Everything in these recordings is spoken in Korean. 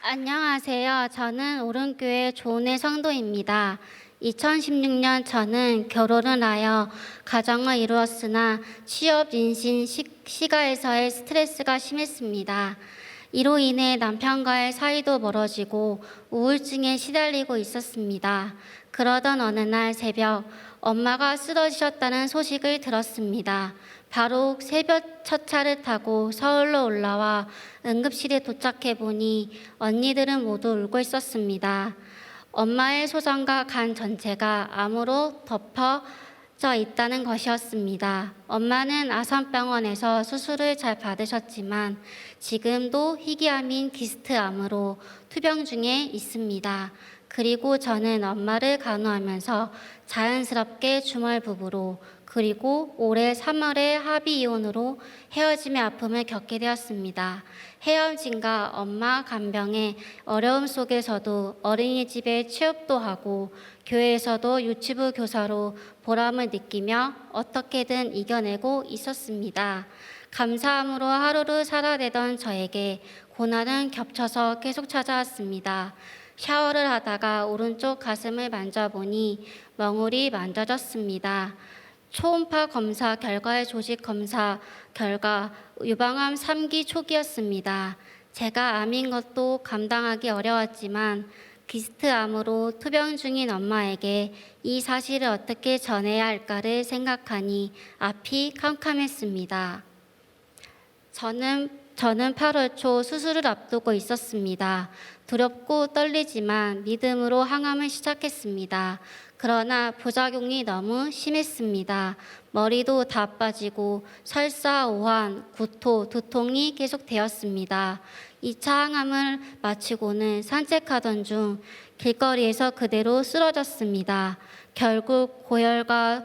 안녕하세요. 저는 오른교회 조은혜 성도입니다. 2016년 저는 결혼을 하여 가정을 이루었으나 취업, 임신, 시가에서의 스트레스가 심했습니다. 이로 인해 남편과의 사이도 멀어지고 우울증에 시달리고 있었습니다. 그러던 어느 날 새벽 엄마가 쓰러지셨다는 소식을 들었습니다. 바로 새벽 첫 차를 타고 서울로 올라와 응급실에 도착해 보니 언니들은 모두 울고 있었습니다. 엄마의 소장과 간 전체가 암으로 덮어져 있다는 것이었습니다. 엄마는 아산병원에서 수술을 잘 받으셨지만 지금도 희귀암인 기스트암으로 투병 중에 있습니다. 그리고 저는 엄마를 간호하면서 자연스럽게 주말부부로 그리고 올해 3월에 합의 이혼으로 헤어짐의 아픔을 겪게 되었습니다. 헤어짐과 엄마 간병의 어려움 속에서도 어린이집에 취업도 하고 교회에서도 유치부 교사로 보람을 느끼며 어떻게든 이겨내고 있었습니다. 감사함으로 하루를 살아내던 저에게 고난은 겹쳐서 계속 찾아왔습니다. 샤워를 하다가 오른쪽 가슴을 만져보니 멍울이 만져졌습니다. 초음파 검사 결과의 조직 검사 결과 유방암 3기 초기였습니다. 제가 암인 것도 감당하기 어려웠지만 기스트암으로 투병 중인 엄마에게 이 사실을 어떻게 전해야 할까를 생각하니 앞이 캄캄했습니다. 저는 8월 초 수술을 앞두고 있었습니다. 두렵고 떨리지만 믿음으로 항암을 시작했습니다. 그러나 부작용이 너무 심했습니다. 머리도 다 빠지고 설사, 오한, 구토, 두통이 계속되었습니다. 2차 항암을 마치고는 산책하던 중 길거리에서 그대로 쓰러졌습니다. 결국 고열과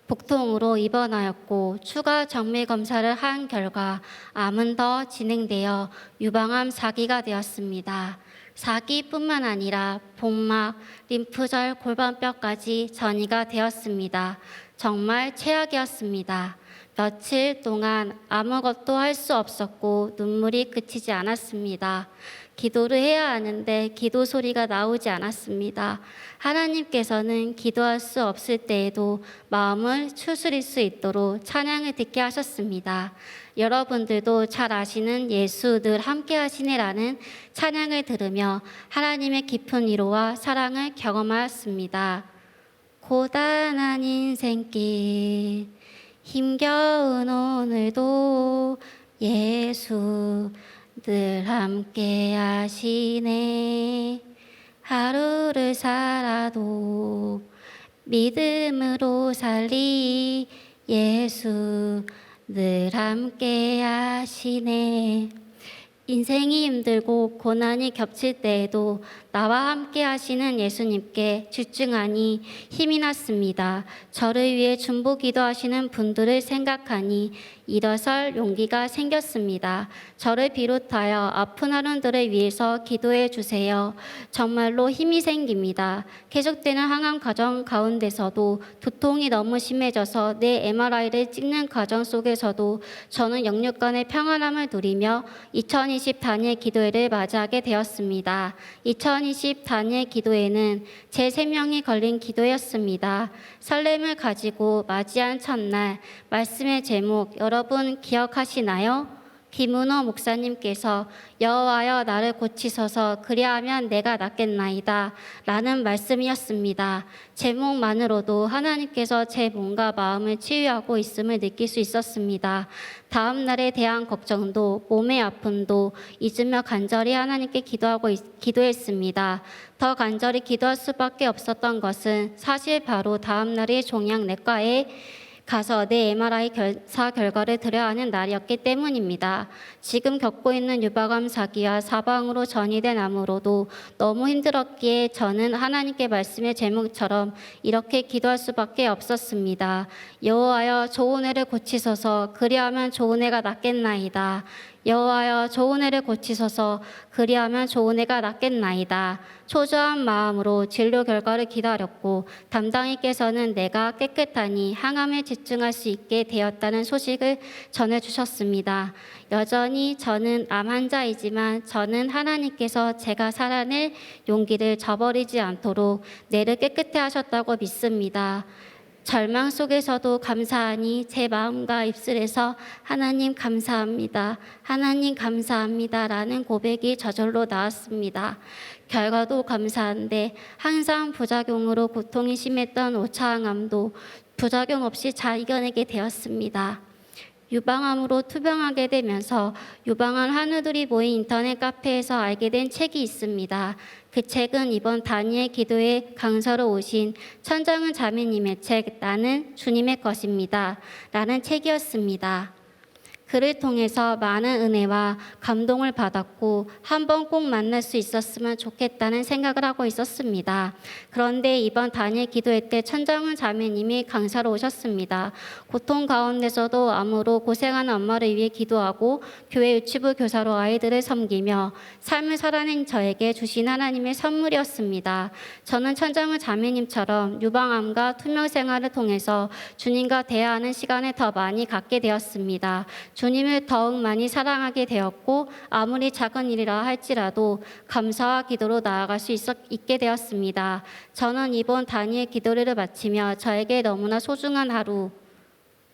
복통으로 입원하였고 추가 정밀 검사를 한 결과 암은 더 진행되어 유방암 4기가 되었습니다. 4기뿐만 아니라 복막, 림프절, 골반뼈까지 전이가 되었습니다. 정말 최악이었습니다. 며칠 동안 아무것도 할 수 없었고 눈물이 그치지 않았습니다. 기도를 해야 하는데 기도 소리가 나오지 않았습니다. 하나님께서는 기도할 수 없을 때에도 마음을 추스릴 수 있도록 찬양을 듣게 하셨습니다. 여러분들도 잘 아시는 예수 늘 함께 하시네라는 찬양을 들으며 하나님의 깊은 위로와 사랑을 경험하였습니다. 고단한 인생길 힘겨운 오늘도 예수 늘 함께 하시네. 하루를 살아도 믿음으로 살리 예수 늘 함께 하시네. 인생이 힘들고 고난이 겹칠 때에도 나와 함께 하시는 예수님께 집중하니 힘이 났습니다. 저를 위해 중보 기도하시는 분들을 생각하니 일어설 용기가 생겼습니다. 저를 비롯하여 아픈 어른들을 위해서 기도해 주세요. 정말로 힘이 생깁니다. 계속되는 항암 과정 가운데서도 두통이 너무 심해져서 내 MRI를 찍는 과정 속에서도 저는 영육간의 평안함을 누리며 2020 다니엘 기도회를 맞이하게 되었습니다. 2020 다니엘 기도회는 제 생명이 걸린 기도였습니다. 설렘을 가지고 맞이한 첫날 말씀의 제목 여러분 기억하시나요? 김은호 목사님께서 여호와여 나를 고치소서 그리하면 내가 낫겠나이다 라는 말씀이었습니다. 제목만으로도 하나님께서 제 몸과 마음을 치유하고 있음을 느낄 수 있었습니다. 다음 날에 대한 걱정도 몸의 아픔도 잊으며 간절히 하나님께 기도했습니다. 더 간절히 기도할 수밖에 없었던 것은 사실 바로 다음 날에 종양내과에 가서 내 MRI 결사 결과를 드려야 하는 날이었기 때문입니다. 지금 겪고 있는 유방암 4기와 사방으로 전이된 암으로도 너무 힘들었기에 저는 하나님께 말씀의 제목처럼 이렇게 기도할 수밖에 없었습니다. 여호와여 좋은 애를 고치소서 그리하면 좋은 애가 낫겠나이다. 여호와여 좋은 애를 고치소서. 그리하면 좋은 애가 낫겠나이다. 초조한 마음으로 진료 결과를 기다렸고 담당이께서는 내가 깨끗하니 항암에 집중할 수 있게 되었다는 소식을 전해주셨습니다. 여전히 저는 암 환자이지만 저는 하나님께서 제가 살아낼 용기를 저버리지 않도록 뇌를 깨끗해 하셨다고 믿습니다. 절망 속에서도 감사하니 제 마음과 입술에서 하나님 감사합니다. 하나님 감사합니다. 라는 고백이 저절로 나왔습니다. 결과도 감사한데 항상 부작용으로 고통이 심했던 오차항암도 부작용 없이 잘 이겨내게 되었습니다. 유방암으로 투병하게 되면서 유방암 한우들이 모인 인터넷 카페에서 알게 된 책이 있습니다. 그 책은 이번 다니엘 기도회 강서로 오신 천정은 자매님의 책 나는 주님의 것입니다. 라는 책이었습니다. 그를 통해서 많은 은혜와 감동을 받았고 한 번 꼭 만날 수 있었으면 좋겠다는 생각을 하고 있었습니다. 그런데 이번 다니엘 기도회 때 천정은 자매님이 강사로 오셨습니다. 고통 가운데서도 암으로 고생하는 엄마를 위해 기도하고 교회 유치부 교사로 아이들을 섬기며 삶을 살아낸 저에게 주신 하나님의 선물이었습니다. 저는 천정은 자매님처럼 유방암과 투명 생활을 통해서 주님과 대화하는 시간을 더 많이 갖게 되었습니다. 주님을 더욱 많이 사랑하게 되었고 아무리 작은 일이라 할지라도 감사와 기도로 나아갈 수 있게 되었습니다. 저는 이번 다니엘 기도회를 마치며 저에게 너무나 소중한 하루,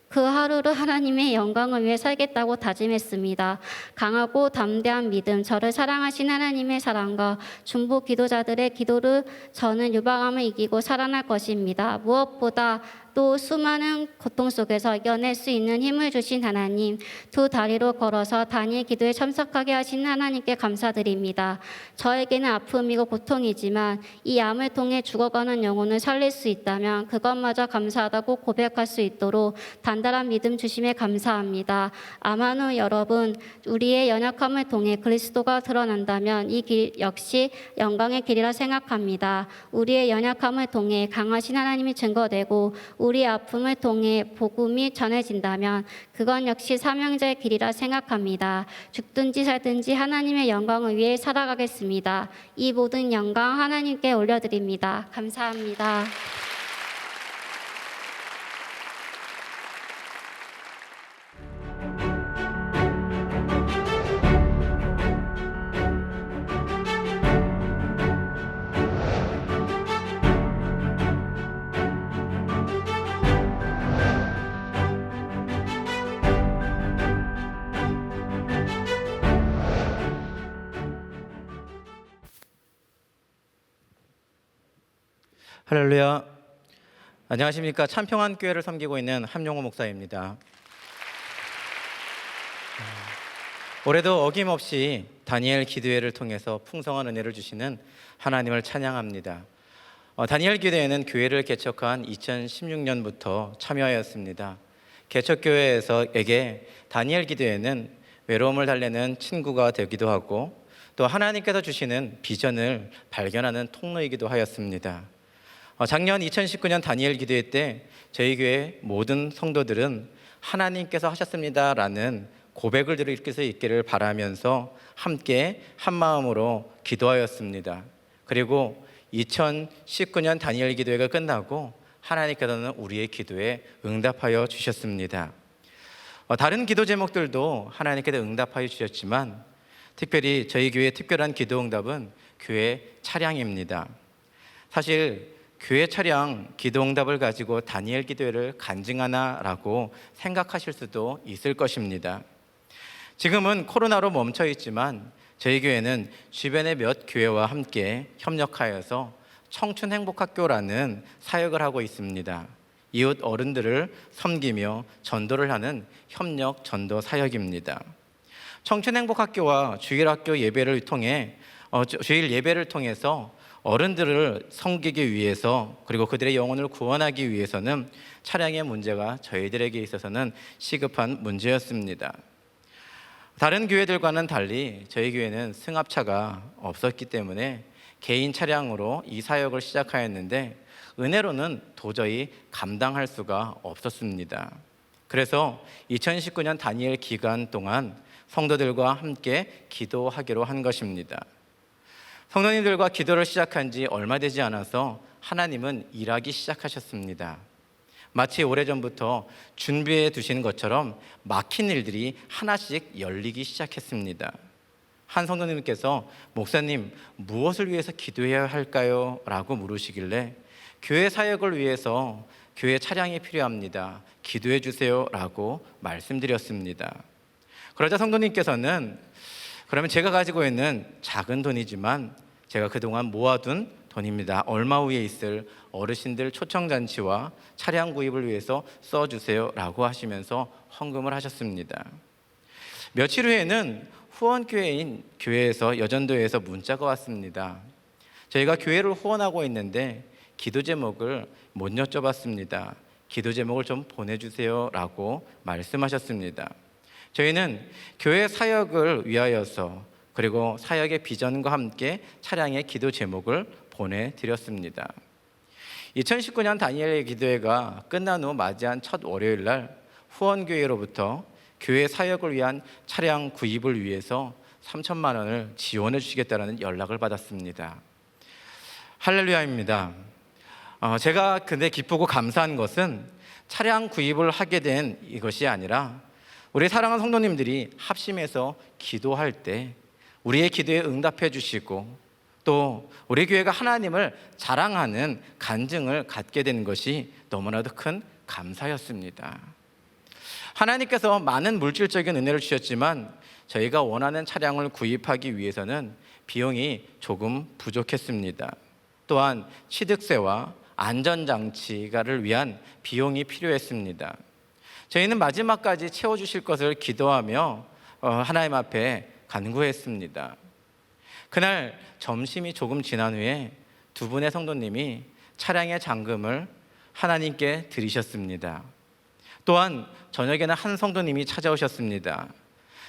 그 하루를 하나님의 영광을 위해 살겠다고 다짐했습니다. 강하고 담대한 믿음, 저를 사랑하신 하나님의 사랑과 중보 기도자들의 기도를 저는 유방암을 이기고 살아날 것입니다. 무엇보다 또 수많은 고통 속에서 이겨낼 수 있는 힘을 주신 하나님, 두 다리로 걸어서 다니엘 기도에 참석하게 하신 하나님께 감사드립니다. 저에게는 아픔이고 고통이지만 이 암을 통해 죽어가는 영혼을 살릴 수 있다면 그것마저 감사하다고 고백할 수 있도록 단단한 믿음 주심에 감사합니다. 아마노 여러분, 우리의 연약함을 통해 그리스도가 드러난다면 이 길 역시 영광의 길이라 생각합니다. 우리의 연약함을 통해 강하신 하나님이 증거되고 우리 아픔을 통해 복음이 전해진다면 그건 역시 사명자의 길이라 생각합니다. 죽든지 살든지 하나님의 영광을 위해 살아가겠습니다. 이 모든 영광 하나님께 올려드립니다. 감사합니다. 할렐루야. 안녕하십니까. 참평안교회를 섬기고 있는 함용호 목사입니다. 올해도 어김없이 다니엘 기도회를 통해서 풍성한 은혜를 주시는 하나님을 찬양합니다. 다니엘 기도회는 교회를 개척한 2016년부터 참여하였습니다. 개척교회에게 다니엘 기도회는 외로움을 달래는 친구가 되기도 하고 또 하나님께서 주시는 비전을 발견하는 통로이기도 하였습니다. 작년 2019년 다니엘 기도회 때 저희 교회 모든 성도들은 하나님께서 하셨습니다라는 고백을 들을 수 있기를 바라면서 함께 한 마음으로 기도하였습니다. 그리고 2019년 다니엘 기도회가 끝나고 하나님께서는 우리의 기도에 응답하여 주셨습니다. 다른 기도 제목들도 하나님께서 응답하여 주셨지만 특별히 저희 교회의 특별한 기도 응답은 교회 차량입니다. 사실 교회 차량 기도 응답을 가지고 다니엘 기도회를 간증하나라고 생각하실 수도 있을 것입니다. 지금은 코로나로 멈춰 있지만 저희 교회는 주변의 몇 교회와 함께 협력하여서 청춘행복학교라는 사역을 하고 있습니다. 이웃 어른들을 섬기며 전도를 하는 협력 전도 사역입니다. 청춘행복학교와 주일학교 예배를 통해 주일 예배를 통해서 어른들을 섬기기 위해서 그리고 그들의 영혼을 구원하기 위해서는 차량의 문제가 저희들에게 있어서는 시급한 문제였습니다. 다른 교회들과는 달리 저희 교회는 승합차가 없었기 때문에 개인 차량으로 이 사역을 시작하였는데 은혜로는 도저히 감당할 수가 없었습니다. 그래서 2019년 다니엘 기간 동안 성도들과 함께 기도하기로 한 것입니다. 성도님들과 기도를 시작한 지 얼마 되지 않아서 하나님은 일하기 시작하셨습니다. 마치 오래전부터 준비해 두신 것처럼 막힌 일들이 하나씩 열리기 시작했습니다. 한 성도님께서 목사님, 무엇을 위해서 기도해야 할까요? 라고 물으시길래 교회 사역을 위해서 교회 차량이 필요합니다. 기도해 주세요 라고 말씀드렸습니다. 그러자 성도님께서는 그러면 제가 가지고 있는 작은 돈이지만 제가 그동안 모아둔 돈입니다. 얼마 후에 있을 어르신들 초청잔치와 차량 구입을 위해서 써주세요 라고 하시면서 헌금을 하셨습니다. 며칠 후에는 후원교회인 교회에서 여전도에서 문자가 왔습니다. 저희가 교회를 후원하고 있는데 기도 제목을 못 여쭤봤습니다. 기도 제목을 좀 보내주세요 라고 말씀하셨습니다. 저희는 교회 사역을 위하여서 그리고 사역의 비전과 함께 차량의 기도 제목을 보내드렸습니다. 2019년 다니엘의 기도회가 끝난 후 맞이한 첫 월요일 날 후원교회로부터 교회 사역을 위한 차량 구입을 위해서 3천만 원을 지원해 주시겠다는 연락을 받았습니다. 할렐루야입니다. 제가 근데 기쁘고 감사한 것은 차량 구입을 하게 된 이것이 아니라 우리 사랑하는 성도님들이 합심해서 기도할 때 우리의 기도에 응답해 주시고 또 우리 교회가 하나님을 자랑하는 간증을 갖게 된 것이 너무나도 큰 감사였습니다. 하나님께서 많은 물질적인 은혜를 주셨지만 저희가 원하는 차량을 구입하기 위해서는 비용이 조금 부족했습니다. 또한 취득세와 안전장치를 위한 비용이 필요했습니다. 저희는 마지막까지 채워주실 것을 기도하며 하나님 앞에 간구했습니다. 그날 점심이 조금 지난 후에 두 분의 성도님이 차량의 잔금을 하나님께 드리셨습니다. 또한 저녁에는 한 성도님이 찾아오셨습니다.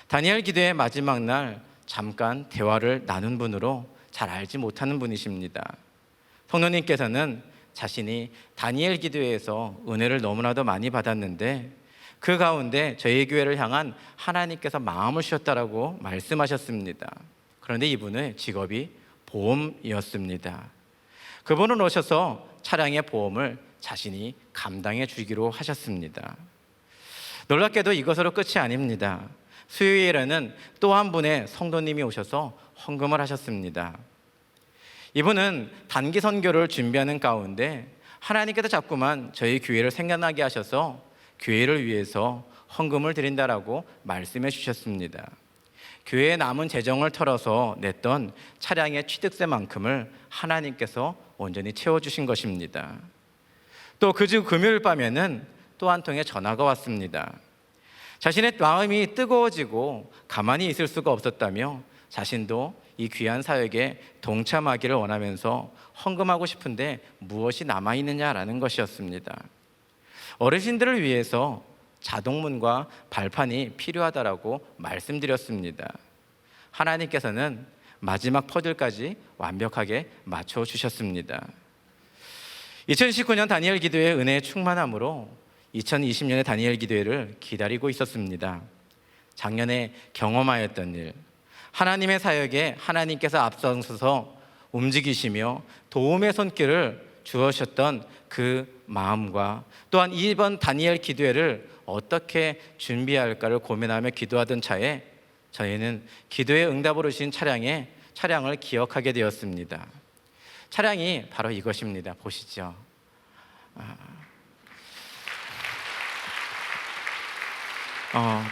다니엘 기도의 마지막 날 잠깐 대화를 나눈 분으로 잘 알지 못하는 분이십니다. 성도님께서는 자신이 다니엘 기도회에서 은혜를 너무나도 많이 받았는데 그 가운데 저희 교회를 향한 하나님께서 마음을 주셨다라고 말씀하셨습니다. 그런데 이분의 직업이 보험이었습니다. 그분은 오셔서 차량의 보험을 자신이 감당해 주기로 하셨습니다. 놀랍게도 이것으로 끝이 아닙니다. 수요일에는 또 한 분의 성도님이 오셔서 헌금을 하셨습니다. 이분은 단기 선교를 준비하는 가운데 하나님께서 자꾸만 저희 교회를 생각나게 하셔서 교회를 위해서 헌금을 드린다라고 말씀해 주셨습니다. 교회에 남은 재정을 털어서 냈던 차량의 취득세만큼을 하나님께서 온전히 채워주신 것입니다. 또 그 주 금요일 밤에는 또 한 통의 전화가 왔습니다. 자신의 마음이 뜨거워지고 가만히 있을 수가 없었다며 자신도 이 귀한 사역에 동참하기를 원하면서 헌금하고 싶은데 무엇이 남아있느냐라는 것이었습니다. 어르신들을 위해서 자동문과 발판이 필요하다라고 말씀드렸습니다. 하나님께서는 마지막 퍼즐까지 완벽하게 맞춰주셨습니다. 2019년 다니엘 기도회의 은혜의 충만함으로 2020년의 다니엘 기도회를 기다리고 있었습니다. 작년에 경험하였던 일, 하나님의 사역에 하나님께서 앞서서서 움직이시며 도움의 손길을 주셨던 그 마음과 또한 이번 다니엘 기도회를 어떻게 준비할까를 고민하며 기도하던 차에 저희는 기도의 응답으로 주신 차량을 기억하게 되었습니다. 차량이 바로 이것입니다. 보시죠.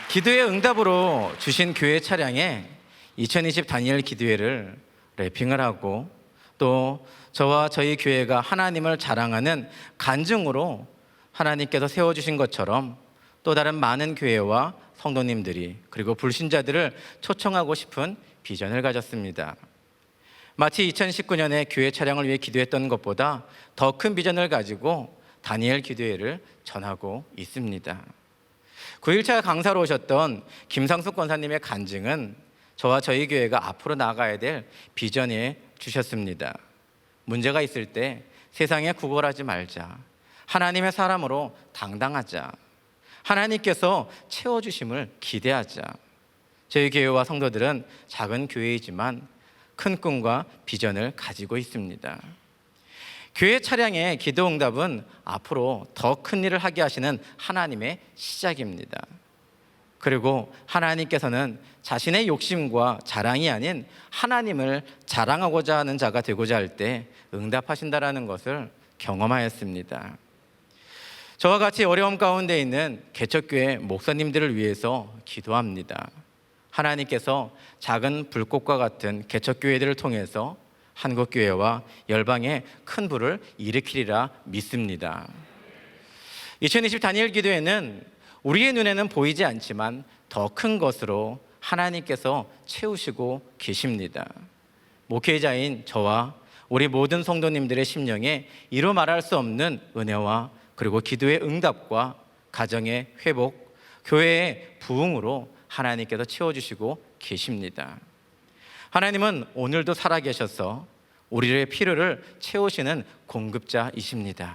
기도의 응답으로 주신 교회 차량에 2020 다니엘 기도회를 래핑을 하고 또 저와 저희 교회가 하나님을 자랑하는 간증으로 하나님께서 세워주신 것처럼 또 다른 많은 교회와 성도님들이 그리고 불신자들을 초청하고 싶은 비전을 가졌습니다. 마치 2019년에 교회 차량을 위해 기도했던 것보다 더 큰 비전을 가지고 다니엘 기도회를 전하고 있습니다. 9일차 강사로 오셨던 김상숙 권사님의 간증은 저와 저희 교회가 앞으로 나아가야 될 비전에 주셨습니다. 문제가 있을 때 세상에 구걸하지 말자. 하나님의 사람으로 당당하자. 하나님께서 채워주심을 기대하자. 저희 교회와 성도들은 작은 교회이지만 큰 꿈과 비전을 가지고 있습니다. 교회 차량의 기도 응답은 앞으로 더 큰 일을 하게 하시는 하나님의 시작입니다. 그리고 하나님께서는 자신의 욕심과 자랑이 아닌 하나님을 자랑하고자 하는 자가 되고자 할 때 응답하신다라는 것을 경험하였습니다. 저와 같이 어려움 가운데 있는 개척교회 목사님들을 위해서 기도합니다. 하나님께서 작은 불꽃과 같은 개척교회들을 통해서 한국교회와 열방에 큰 불을 일으키리라 믿습니다. 2020 다니엘 기도회는 우리의 눈에는 보이지 않지만 더 큰 것으로 하나님께서 채우시고 계십니다. 목회자인 저와 우리 모든 성도님들의 심령에 이루 말할 수 없는 은혜와 그리고 기도의 응답과 가정의 회복, 교회의 부흥으로 하나님께서 채워주시고 계십니다. 하나님은 오늘도 살아계셔서 우리의 필요를 채우시는 공급자이십니다.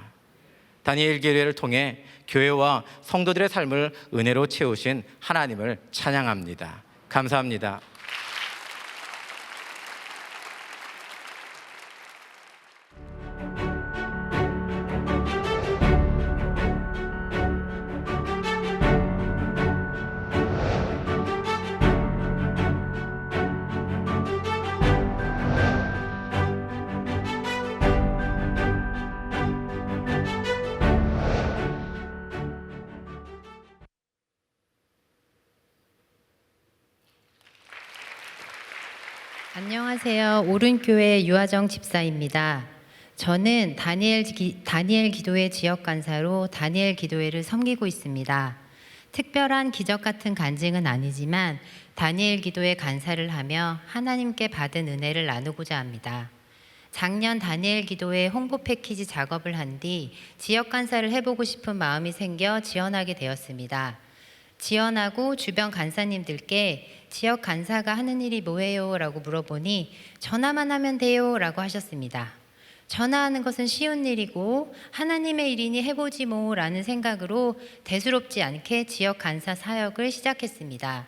다니엘 기도회를 통해 교회와 성도들의 삶을 은혜로 채우신 하나님을 찬양합니다. 감사합니다. 안녕하세요. 오른교회 유아정 집사입니다. 저는 다니엘 기도회 지역 간사로 다니엘 기도회를 섬기고 있습니다. 특별한 기적 같은 간증은 아니지만 다니엘 기도회 간사를 하며 하나님께 받은 은혜를 나누고자 합니다. 작년 다니엘 기도회 홍보 패키지 작업을 한 뒤 지역 간사를 해보고 싶은 마음이 생겨 지원하게 되었습니다. 지원하고 주변 간사님들께 지역 간사가 하는 일이 뭐예요? 라고 물어보니 전화만 하면 돼요 라고 하셨습니다. 전화하는 것은 쉬운 일이고 하나님의 일이니 해보지 뭐 라는 생각으로 대수롭지 않게 지역 간사 사역을 시작했습니다.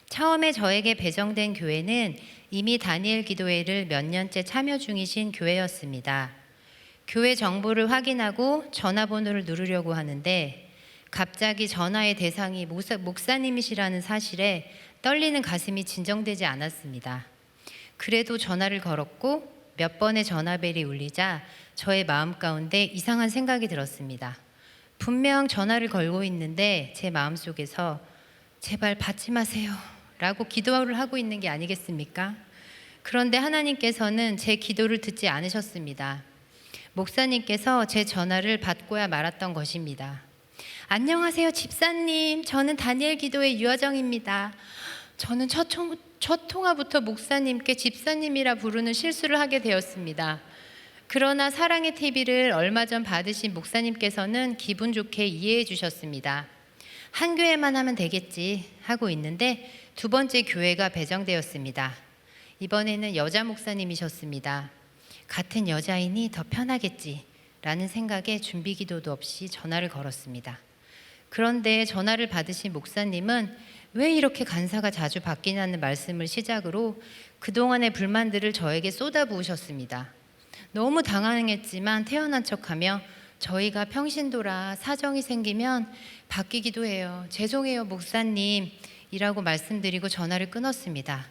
처음에 저에게 배정된 교회는 이미 다니엘 기도회를 몇 년째 참여 중이신 교회였습니다. 교회 정보를 확인하고 전화번호를 누르려고 하는데 갑자기 전화의 대상이 목사님이시라는 사실에 떨리는 가슴이 진정되지 않았습니다. 그래도 전화를 걸었고 몇 번의 전화벨이 울리자 저의 마음 가운데 이상한 생각이 들었습니다. 분명 전화를 걸고 있는데 제 마음속에서 제발 받지 마세요 라고 기도를 하고 있는 게 아니겠습니까? 그런데 하나님께서는 제 기도를 듣지 않으셨습니다. 목사님께서 제 전화를 받고야 말았던 것입니다. 안녕하세요 집사님, 저는 다니엘 기도회 유아정입니다. 저는 첫 통화부터 목사님께 집사님이라 부르는 실수를 하게 되었습니다. 그러나 사랑의 TV를 얼마 전 받으신 목사님께서는 기분 좋게 이해해 주셨습니다. 한 교회만 하면 되겠지 하고 있는데 두 번째 교회가 배정되었습니다. 이번에는 여자 목사님이셨습니다. 같은 여자이니 더 편하겠지 라는 생각에 준비 기도도 없이 전화를 걸었습니다. 그런데 전화를 받으신 목사님은 왜 이렇게 간사가 자주 바뀌냐는 말씀을 시작으로 그동안의 불만들을 저에게 쏟아부으셨습니다. 너무 당황했지만 태어난 척하며 저희가 평신도라 사정이 생기면 바뀌기도 해요. 죄송해요 목사님 이라고 말씀드리고 전화를 끊었습니다.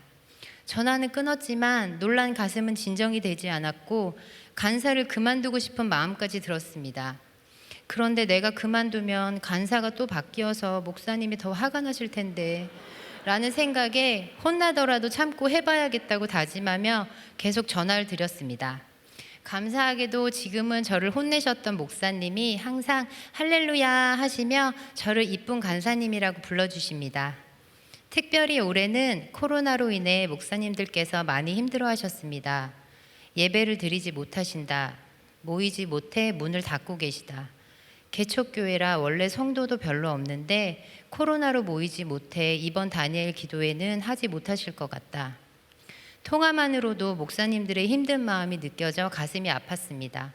전화는 끊었지만 놀란 가슴은 진정이 되지 않았고 간사를 그만두고 싶은 마음까지 들었습니다. 그런데 내가 그만두면 간사가 또 바뀌어서 목사님이 더 화가 나실 텐데 라는 생각에 혼나더라도 참고 해봐야겠다고 다짐하며 계속 전화를 드렸습니다. 감사하게도 지금은 저를 혼내셨던 목사님이 항상 할렐루야 하시며 저를 이쁜 간사님이라고 불러주십니다. 특별히 올해는 코로나로 인해 목사님들께서 많이 힘들어하셨습니다. 예배를 드리지 못하신다. 모이지 못해 문을 닫고 계시다. 개척교회라 원래 성도도 별로 없는데 코로나로 모이지 못해 이번 다니엘 기도회는 하지 못하실 것 같다. 통화만으로도 목사님들의 힘든 마음이 느껴져 가슴이 아팠습니다.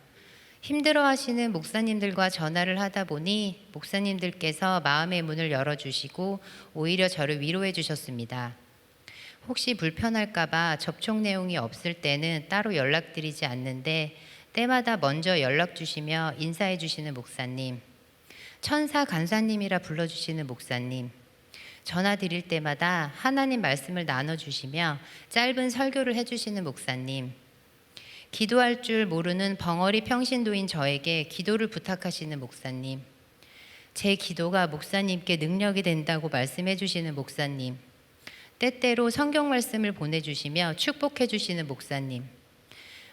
힘들어하시는 목사님들과 전화를 하다 보니 목사님들께서 마음의 문을 열어주시고 오히려 저를 위로해 주셨습니다. 혹시 불편할까봐 접촉 내용이 없을 때는 따로 연락드리지 않는데 때마다 먼저 연락 주시며 인사해 주시는 목사님, 천사 간사님이라 불러주시는 목사님, 전화 드릴 때마다 하나님 말씀을 나눠주시며 짧은 설교를 해주시는 목사님, 기도할 줄 모르는 벙어리 평신도인 저에게 기도를 부탁하시는 목사님, 제 기도가 목사님께 능력이 된다고 말씀해 주시는 목사님, 때때로 성경 말씀을 보내주시며 축복해 주시는 목사님,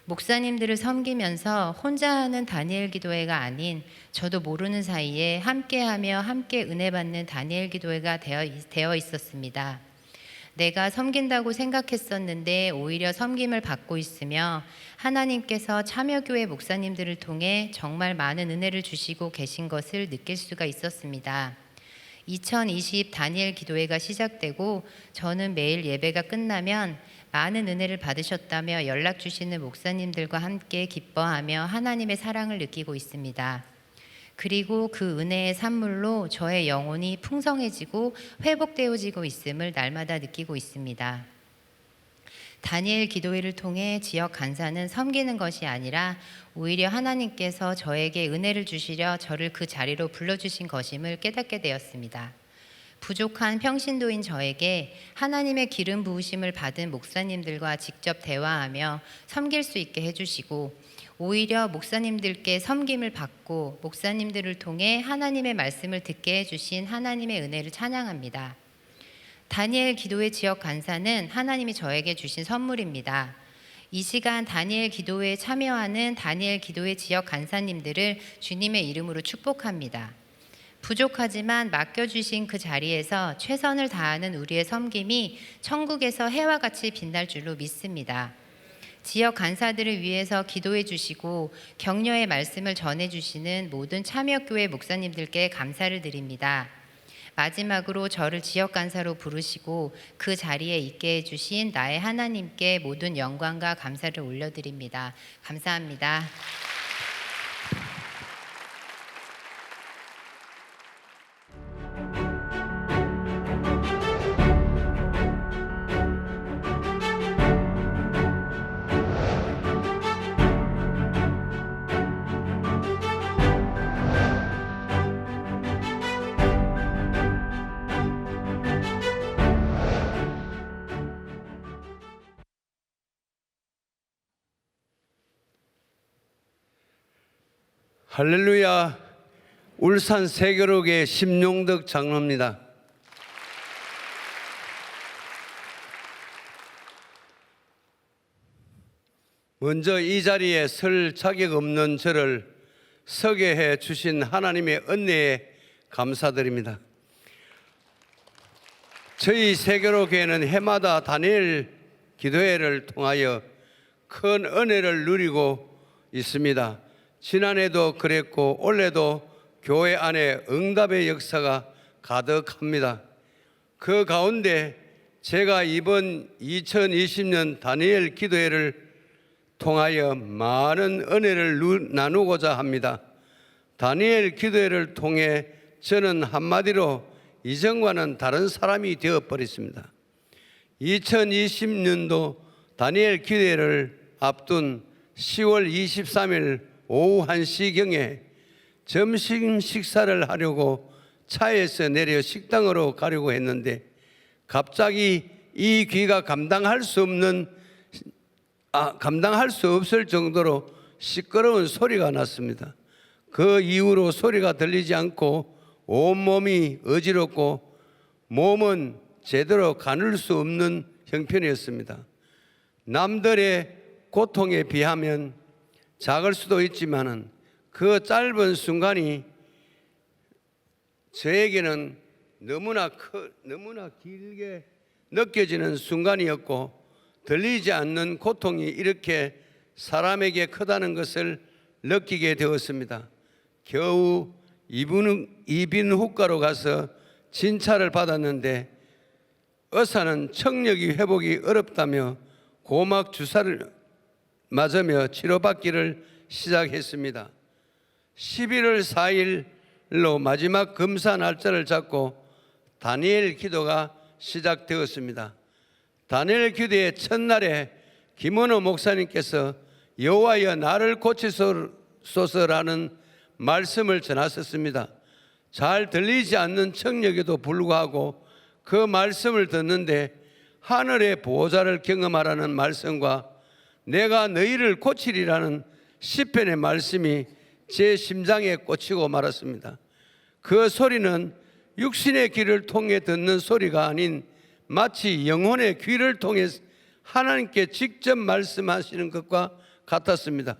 목사님들을 섬기면서 혼자 하는 다니엘 기도회가 아닌 저도 모르는 사이에 함께하며 함께 은혜 받는 다니엘 기도회가 되어 있었습니다. 내가 섬긴다고 생각했었는데 오히려 섬김을 받고 있으며 하나님께서 참여교회 목사님들을 통해 정말 많은 은혜를 주시고 계신 것을 느낄 수가 있었습니다. 2020 다니엘 기도회가 시작되고 저는 매일 예배가 끝나면 많은 은혜를 받으셨다며 연락 주시는 목사님들과 함께 기뻐하며 하나님의 사랑을 느끼고 있습니다. 그리고 그 은혜의 산물로 저의 영혼이 풍성해지고 회복되어지고 있음을 날마다 느끼고 있습니다. 다니엘 기도회를 통해 지역 간사는 섬기는 것이 아니라 오히려 하나님께서 저에게 은혜를 주시려 저를 그 자리로 불러주신 것임을 깨닫게 되었습니다. 부족한 평신도인 저에게 하나님의 기름 부으심을 받은 목사님들과 직접 대화하며 섬길 수 있게 해주시고 오히려 목사님들께 섬김을 받고 목사님들을 통해 하나님의 말씀을 듣게 해주신 하나님의 은혜를 찬양합니다. 다니엘 기도회 지역 간사는 하나님이 저에게 주신 선물입니다. 이 시간 다니엘 기도회에 참여하는 다니엘 기도회 지역 간사님들을 주님의 이름으로 축복합니다. 부족하지만 맡겨주신 그 자리에서 최선을 다하는 우리의 섬김이 천국에서 해와 같이 빛날 줄로 믿습니다. 지역 간사들을 위해서 기도해 주시고 격려의 말씀을 전해 주시는 모든 참여교회 목사님들께 감사를 드립니다. 마지막으로 저를 지역 간사로 부르시고 그 자리에 있게 해주신 나의 하나님께 모든 영광과 감사를 올려드립니다. 감사합니다. 할렐루야. 울산 세교로교회 심용덕 장로입니다. 먼저 이 자리에 설 자격 없는 저를 서게 해 주신 하나님의 은혜에 감사드립니다. 저희 세교로교회는 해마다 다니엘 기도회를 통하여 큰 은혜를 누리고 있습니다. 지난해도 그랬고 올해도 교회 안에 응답의 역사가 가득합니다. 그 가운데 제가 이번 2020년 다니엘 기도회를 통하여 많은 은혜를 나누고자 합니다. 다니엘 기도회를 통해 저는 한마디로 이전과는 다른 사람이 되어버렸습니다. 2020년도 다니엘 기도회를 앞둔 10월 23일 오후 1시경에 점심 식사를 하려고 차에서 내려 식당으로 가려고 했는데 갑자기 이 귀가 감당할 수 없을 정도로 시끄러운 소리가 났습니다. 그 이후로 소리가 들리지 않고 온몸이 어지럽고 몸은 제대로 가눌 수 없는 형편이었습니다. 남들의 고통에 비하면 작을 수도 있지만은 그 짧은 순간이 저에게는 너무나 길게 느껴지는 순간이었고 들리지 않는 고통이 이렇게 사람에게 크다는 것을 느끼게 되었습니다. 겨우 이비인후과로 가서 진찰을 받았는데 의사는 청력이 회복이 어렵다며 고막 주사를 맞으며 치료받기를 시작했습니다. 11월 4일로 마지막 검사 날짜를 잡고 다니엘 기도가 시작되었습니다. 다니엘 기도의 첫날에 김원호 목사님께서 여호와여 나를 고치소서라는 말씀을 전하셨습니다. 잘 들리지 않는 청력에도 불구하고 그 말씀을 듣는데 하늘의 보호자를 경험하라는 말씀과 내가 너희를 고치리라는 시편의 말씀이 제 심장에 꽂히고 말았습니다. 그 소리는 육신의 귀를 통해 듣는 소리가 아닌 마치 영혼의 귀를 통해 하나님께 직접 말씀하시는 것과 같았습니다.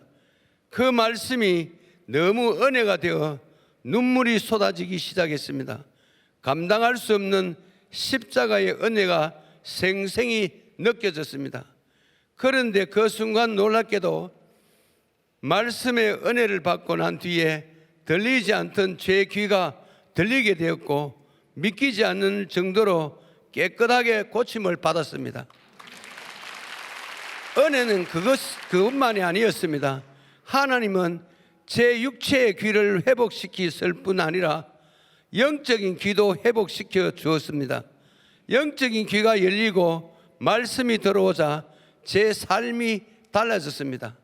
그 말씀이 너무 은혜가 되어 눈물이 쏟아지기 시작했습니다. 감당할 수 없는 십자가의 은혜가 생생히 느껴졌습니다. 그런데 그 순간 놀랍게도 말씀의 은혜를 받고 난 뒤에 들리지 않던 제 귀가 들리게 되었고 믿기지 않는 정도로 깨끗하게 고침을 받았습니다. 은혜는 그것만이 아니었습니다. 하나님은 제 육체의 귀를 회복시켰을 뿐 아니라 영적인 귀도 회복시켜 주었습니다. 영적인 귀가 열리고 말씀이 들어오자 제 삶이 달라졌습니다.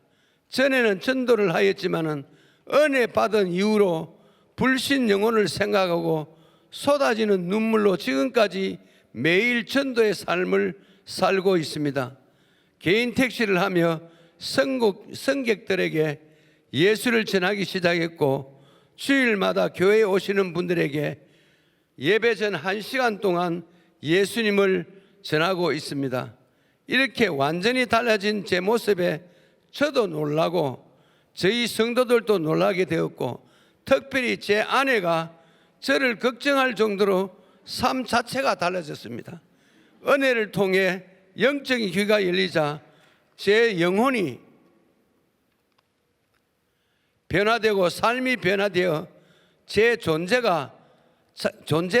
전에는 전도를 하였지만은 은혜 받은 이후로 불신 영혼을 생각하고 쏟아지는 눈물로 지금까지 매일 전도의 삶을 살고 있습니다. 개인 택시를 하며 성객들에게 예수를 전하기 시작했고 주일마다 교회에 오시는 분들에게 예배 전 1시간 동안 예수님을 전하고 있습니다. 이렇게 완전히 달라진 제 모습에 저도 놀라고 저희 성도들도 놀라게 되었고 특별히 제 아내가 저를 걱정할 정도로 삶 자체가 달라졌습니다. 은혜를 통해 영적인 귀가 열리자 제 영혼이 변화되고 삶이 변화되어 제 존재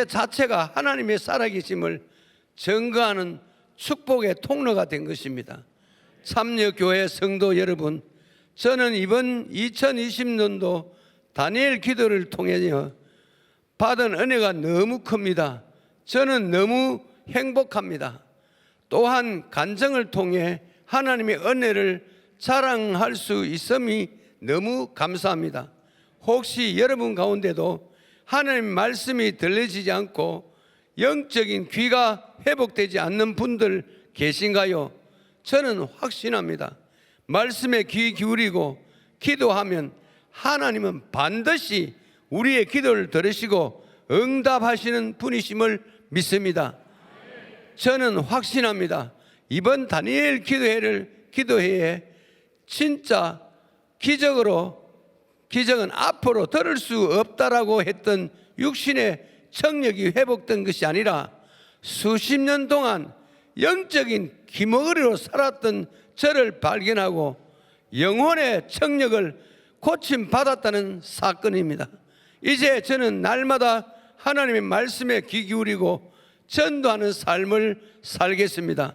자체가 하나님의 살아계심을 증거하는 축복의 통로가 된 것입니다. 참여교회 성도 여러분, 저는 이번 2020년도 다니엘 기도를 통해 받은 은혜가 너무 큽니다. 저는 너무 행복합니다. 또한 간증을 통해 하나님의 은혜를 자랑할 수 있음이 너무 감사합니다. 혹시 여러분 가운데도 하나님 말씀이 들려지지 않고 영적인 귀가 회복되지 않는 분들 계신가요? 저는 확신합니다. 말씀에 귀 기울이고 기도하면 하나님은 반드시 우리의 기도를 들으시고 응답하시는 분이심을 믿습니다. 저는 확신합니다. 이번 다니엘 기도회에 진짜 기적은 앞으로 들을 수 없다라고 했던 육신의 청력이 회복된 것이 아니라 수십 년 동안 영적인 기머거리로 살았던 저를 발견하고 영혼의 청력을 고침받았다는 사건입니다. 이제 저는 날마다 하나님의 말씀에 귀 기울이고 전도하는 삶을 살겠습니다.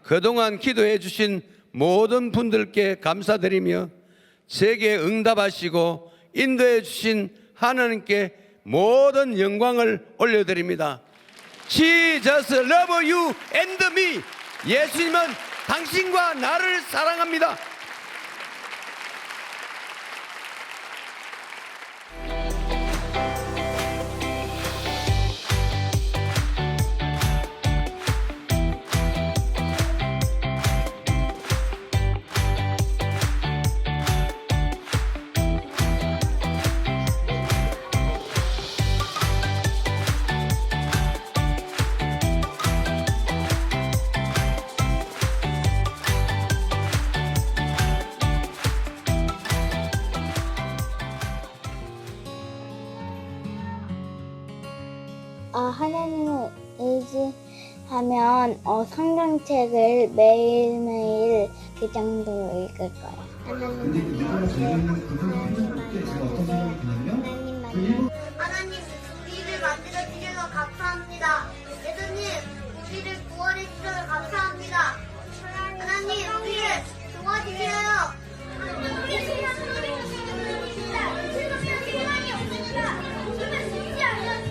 그동안 기도해 주신 모든 분들께 감사드리며 제게 응답하시고 인도해 주신 하나님께 모든 영광을 올려드립니다. Jesus love you and me. 예수님은 당신과 나를 사랑합니다. 하나님을 의지하면 성경책을 매일매일 그 정도로 읽을 거예요. 하나님 우리를 만들어 주셔서 감사합니다. 예수님 우리를 구원해 주셔서 감사합니다. 하나님 우리를 도와주세요. 우리 세상 소리가 들립니다. 즐겁게 희망이 없습니다. 요즘은 쉽지 않아서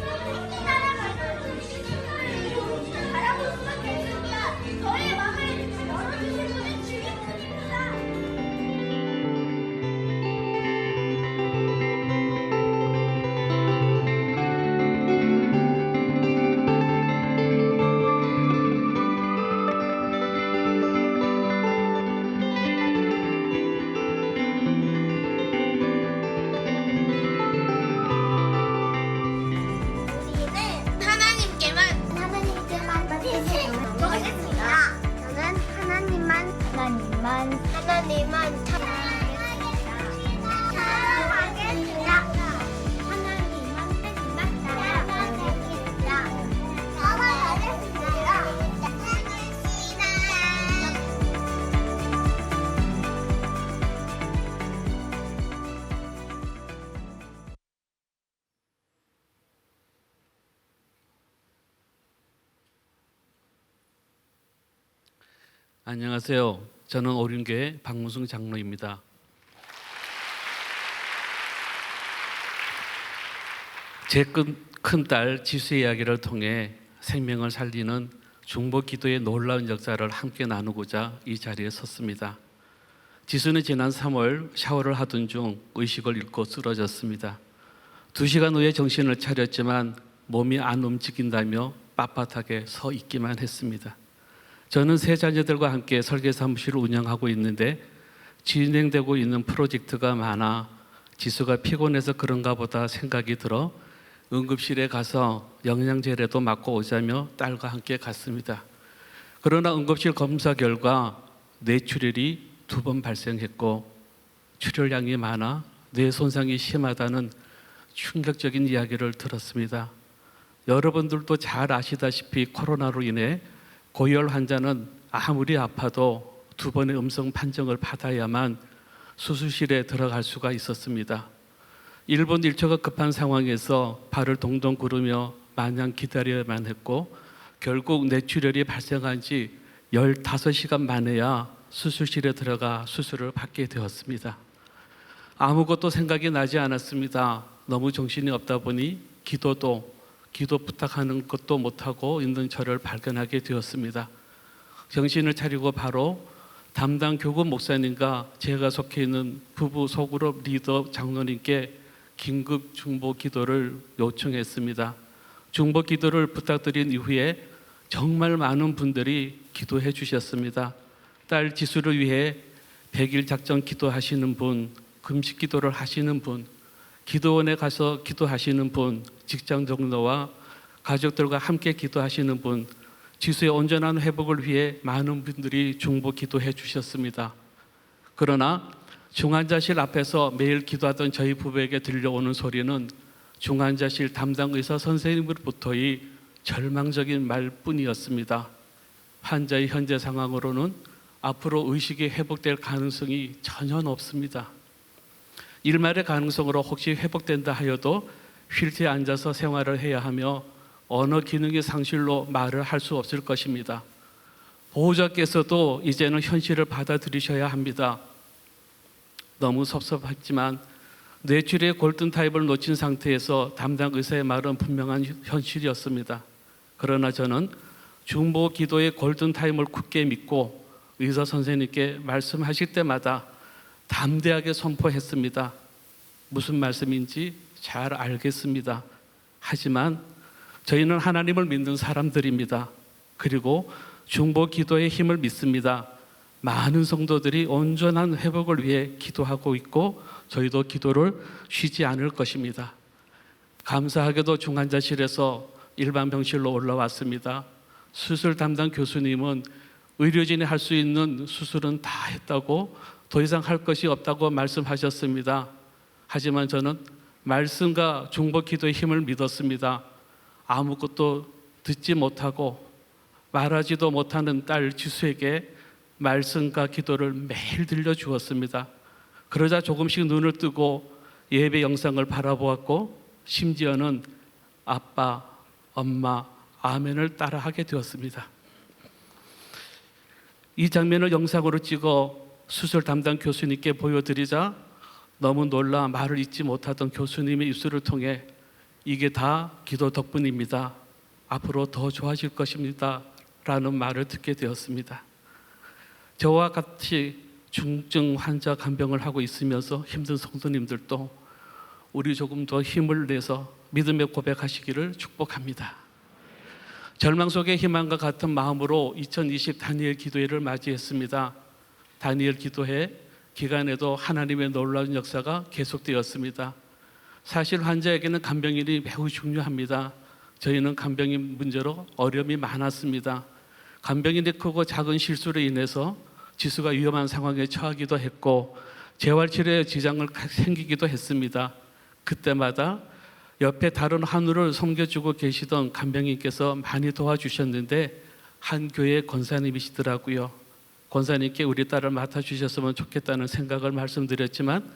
바라볼 수밖에 없습니다. 저의 하나님만 사랑하겠습니다. 하나님만 사랑하겠습니다. 사랑하겠습니다. 안녕하세요. 저는 오륜교회 박문승 장로입니다. 제 큰딸 지수의 이야기를 통해 생명을 살리는 중보 기도의 놀라운 역사를 함께 나누고자 이 자리에 섰습니다. 지수는 지난 3월 샤워를 하던 중 의식을 잃고 쓰러졌습니다. 2시간 후에 정신을 차렸지만 몸이 안 움직인다며 빳빳하게 서 있기만 했습니다. 저는 세 자녀들과 함께 설계 사무실을 운영하고 있는데 진행되고 있는 프로젝트가 많아 지수가 피곤해서 그런가 보다 생각이 들어 응급실에 가서 영양제라도 맞고 오자며 딸과 함께 갔습니다. 그러나 응급실 검사 결과 뇌출혈이 2번 발생했고 출혈량이 많아 뇌 손상이 심하다는 충격적인 이야기를 들었습니다. 여러분들도 잘 아시다시피 코로나로 인해 고열 환자는 아무리 아파도 2번의 음성 판정을 받아야만 수술실에 들어갈 수가 있었습니다. 1분 1초가 급한 상황에서 발을 동동 구르며 마냥 기다려야만 했고 결국 뇌출혈이 발생한 지 15시간 만에야 수술실에 들어가 수술을 받게 되었습니다. 아무것도 생각이 나지 않았습니다. 너무 정신이 없다 보니 기도 부탁하는 것도 못하고 있는 저를 발견하게 되었습니다. 정신을 차리고 바로 담당 교구 목사님과 제가 속해 있는 부부 소그룹 리더 장로님께 긴급 중보 기도를 요청했습니다. 중보 기도를 부탁드린 이후에 정말 많은 분들이 기도해 주셨습니다. 딸 지수를 위해 100일 작전 기도하시는 분, 금식 기도를 하시는 분, 기도원에 가서 기도하시는 분, 직장 동료와 가족들과 함께 기도하시는 분, 지수의 온전한 회복을 위해 많은 분들이 중보 기도해 주셨습니다. 그러나 중환자실 앞에서 매일 기도하던 저희 부부에게 들려오는 소리는 중환자실 담당 의사 선생님으로부터의 절망적인 말뿐이었습니다. 환자의 현재 상황으로는 앞으로 의식이 회복될 가능성이 전혀 없습니다. 일말의 가능성으로 혹시 회복된다 하여도 휠체어에 앉아서 생활을 해야 하며 언어 기능의 상실로 말을 할 수 없을 것입니다. 보호자께서도 이제는 현실을 받아들이셔야 합니다. 너무 섭섭했지만 뇌출혈의 골든타임을 놓친 상태에서 담당 의사의 말은 분명한 현실이었습니다. 그러나 저는 중보 기도의 골든타임을 굳게 믿고 의사 선생님께 말씀하실 때마다 담대하게 선포했습니다. 무슨 말씀인지 잘 알겠습니다. 하지만 저희는 하나님을 믿는 사람들입니다. 그리고 중보 기도의 힘을 믿습니다. 많은 성도들이 온전한 회복을 위해 기도하고 있고 저희도 기도를 쉬지 않을 것입니다. 감사하게도 중환자실에서 일반 병실로 올라왔습니다. 수술 담당 교수님은 의료진이 할 수 있는 수술은 다 했다고 더 이상 할 것이 없다고 말씀하셨습니다. 하지만 저는 말씀과 중보 기도의 힘을 믿었습니다. 아무것도 듣지 못하고 말하지도 못하는 딸 지수에게 말씀과 기도를 매일 들려주었습니다. 그러자 조금씩 눈을 뜨고 예배 영상을 바라보았고 심지어는 아빠, 엄마, 아멘을 따라하게 되었습니다. 이 장면을 영상으로 찍어 수술 담당 교수님께 보여드리자 너무 놀라 말을 잇지 못하던 교수님의 입술을 통해 이게 다 기도 덕분입니다. 앞으로 더 좋아질 것입니다. 라는 말을 듣게 되었습니다. 저와 같이 중증 환자 간병을 하고 있으면서 힘든 성도님들도 우리 조금 더 힘을 내서 믿음의 고백하시기를 축복합니다. 절망 속의 희망과 같은 마음으로 2020 다니엘 기도회를 맞이했습니다. 다니엘 기도회 기간에도 하나님의 놀라운 역사가 계속되었습니다. 사실 환자에게는 간병인이 매우 중요합니다. 저희는 간병인 문제로 어려움이 많았습니다. 간병인의 크고 작은 실수로 인해서 지수가 위험한 상황에 처하기도 했고 재활 치료에 지장을 생기기도 했습니다. 그때마다 옆에 다른 한우를 섬겨주고 계시던 간병인께서 많이 도와주셨는데 한 교회 권사님이시더라고요. 권사님께 우리 딸을 맡아주셨으면 좋겠다는 생각을 말씀드렸지만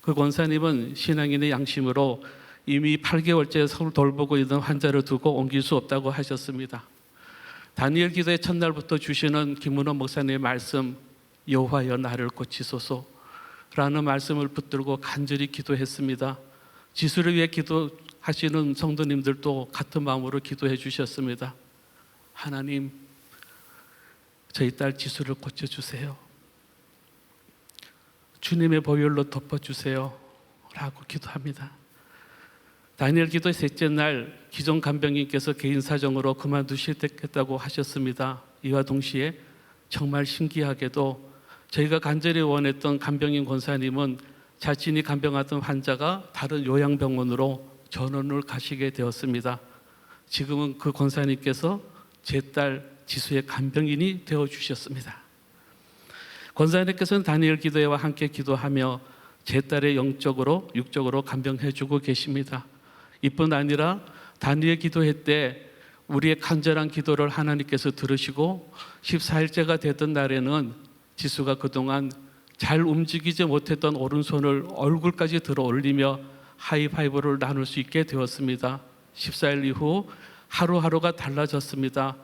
그 권사님은 신앙인의 양심으로 이미 8개월째 서울 돌보고 있는 환자를 두고 옮길 수 없다고 하셨습니다. 다니엘 기도의 첫날부터 주시는 김문호 목사님의 말씀, 여호와여 나를 고치소서라는 말씀을 붙들고 간절히 기도했습니다. 지수를 위해 기도하시는 성도님들도 같은 마음으로 기도해 주셨습니다. 하나님, 저희 딸 지수를 고쳐주세요. 주님의 보혈로 덮어주세요 라고 기도합니다. 다니엘 기도 셋째 날 기존 간병인께서 개인 사정으로 그만두시겠다고 하셨습니다. 이와 동시에 정말 신기하게도 저희가 간절히 원했던 간병인 권사님은 자신이 간병하던 환자가 다른 요양병원으로 전원을 가시게 되었습니다. 지금은 그 권사님께서 제 딸 지수의 간병인이 되어주셨습니다. 권사님께서는 다니엘 기도회와 함께 기도하며 제 딸의 영적으로 육적으로 간병해주고 계십니다. 이뿐 아니라 다니엘 기도회 때 우리의 간절한 기도를 하나님께서 들으시고 14일째가 됐던 날에는 지수가 그동안 잘 움직이지 못했던 오른손을 얼굴까지 들어 올리며 하이파이브를 나눌 수 있게 되었습니다. 14일 이후 하루하루가 달라졌습니다.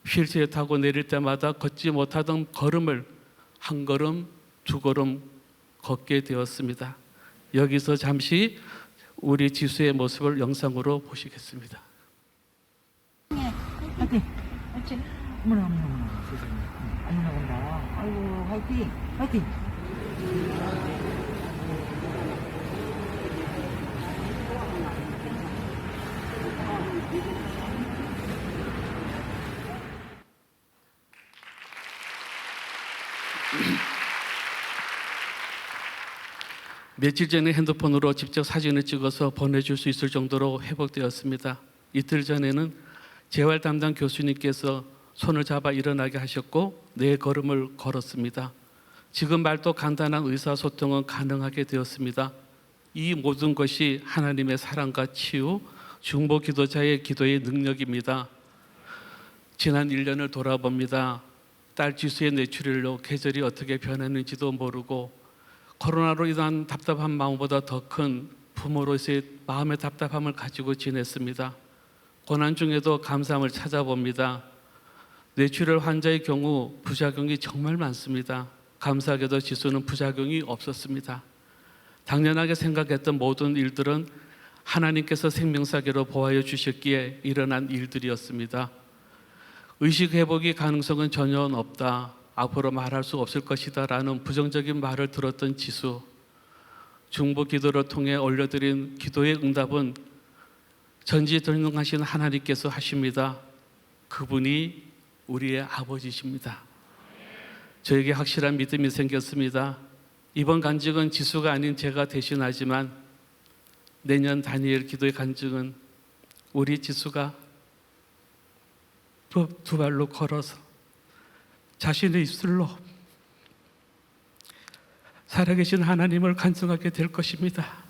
휠체어 타고 내릴 때마다 걷지 못하던 걸음을 한 걸음, 두 걸음 걷게 되었습니다. 여기서 잠시 우리 지수의 모습을 영상으로 보시겠습니다. 어머나 세상에 어머나 온다. 아이고 화이팅 화이팅. 며칠 전에 핸드폰으로 직접 사진을 찍어서 보내줄 수 있을 정도로 회복되었습니다. 이틀 전에는 재활 담당 교수님께서 손을 잡아 일어나게 하셨고 네 걸음을 걸었습니다. 지금 말도 간단한 의사소통은 가능하게 되었습니다. 이 모든 것이 하나님의 사랑과 치유, 중보 기도자의 기도의 능력입니다. 지난 1년을 돌아봅니다. 딸 지수의 뇌출혈로 계절이 어떻게 변했는지도 모르고 코로나로 인한 답답한 마음보다 더 큰 부모로서의 마음의 답답함을 가지고 지냈습니다. 고난 중에도 감사함을 찾아봅니다. 뇌출혈 환자의 경우 부작용이 정말 많습니다. 감사하게도 지수는 부작용이 없었습니다. 당연하게 생각했던 모든 일들은 하나님께서 생명사계로 보호해 주셨기에 일어난 일들이었습니다. 의식 회복의 가능성은 전혀 없다. 앞으로 말할 수 없을 것이다 라는 부정적인 말을 들었던 지수. 중보 기도를 통해 올려드린 기도의 응답은 전지전능하신 하나님께서 하십니다. 그분이 우리의 아버지십니다. 저에게 확실한 믿음이 생겼습니다. 이번 간증은 지수가 아닌 제가 대신하지만 내년 다니엘 기도의 간증은 우리 지수가 두 발로 걸어서 자신의 입술로 살아계신 하나님을 간증하게 될 것입니다.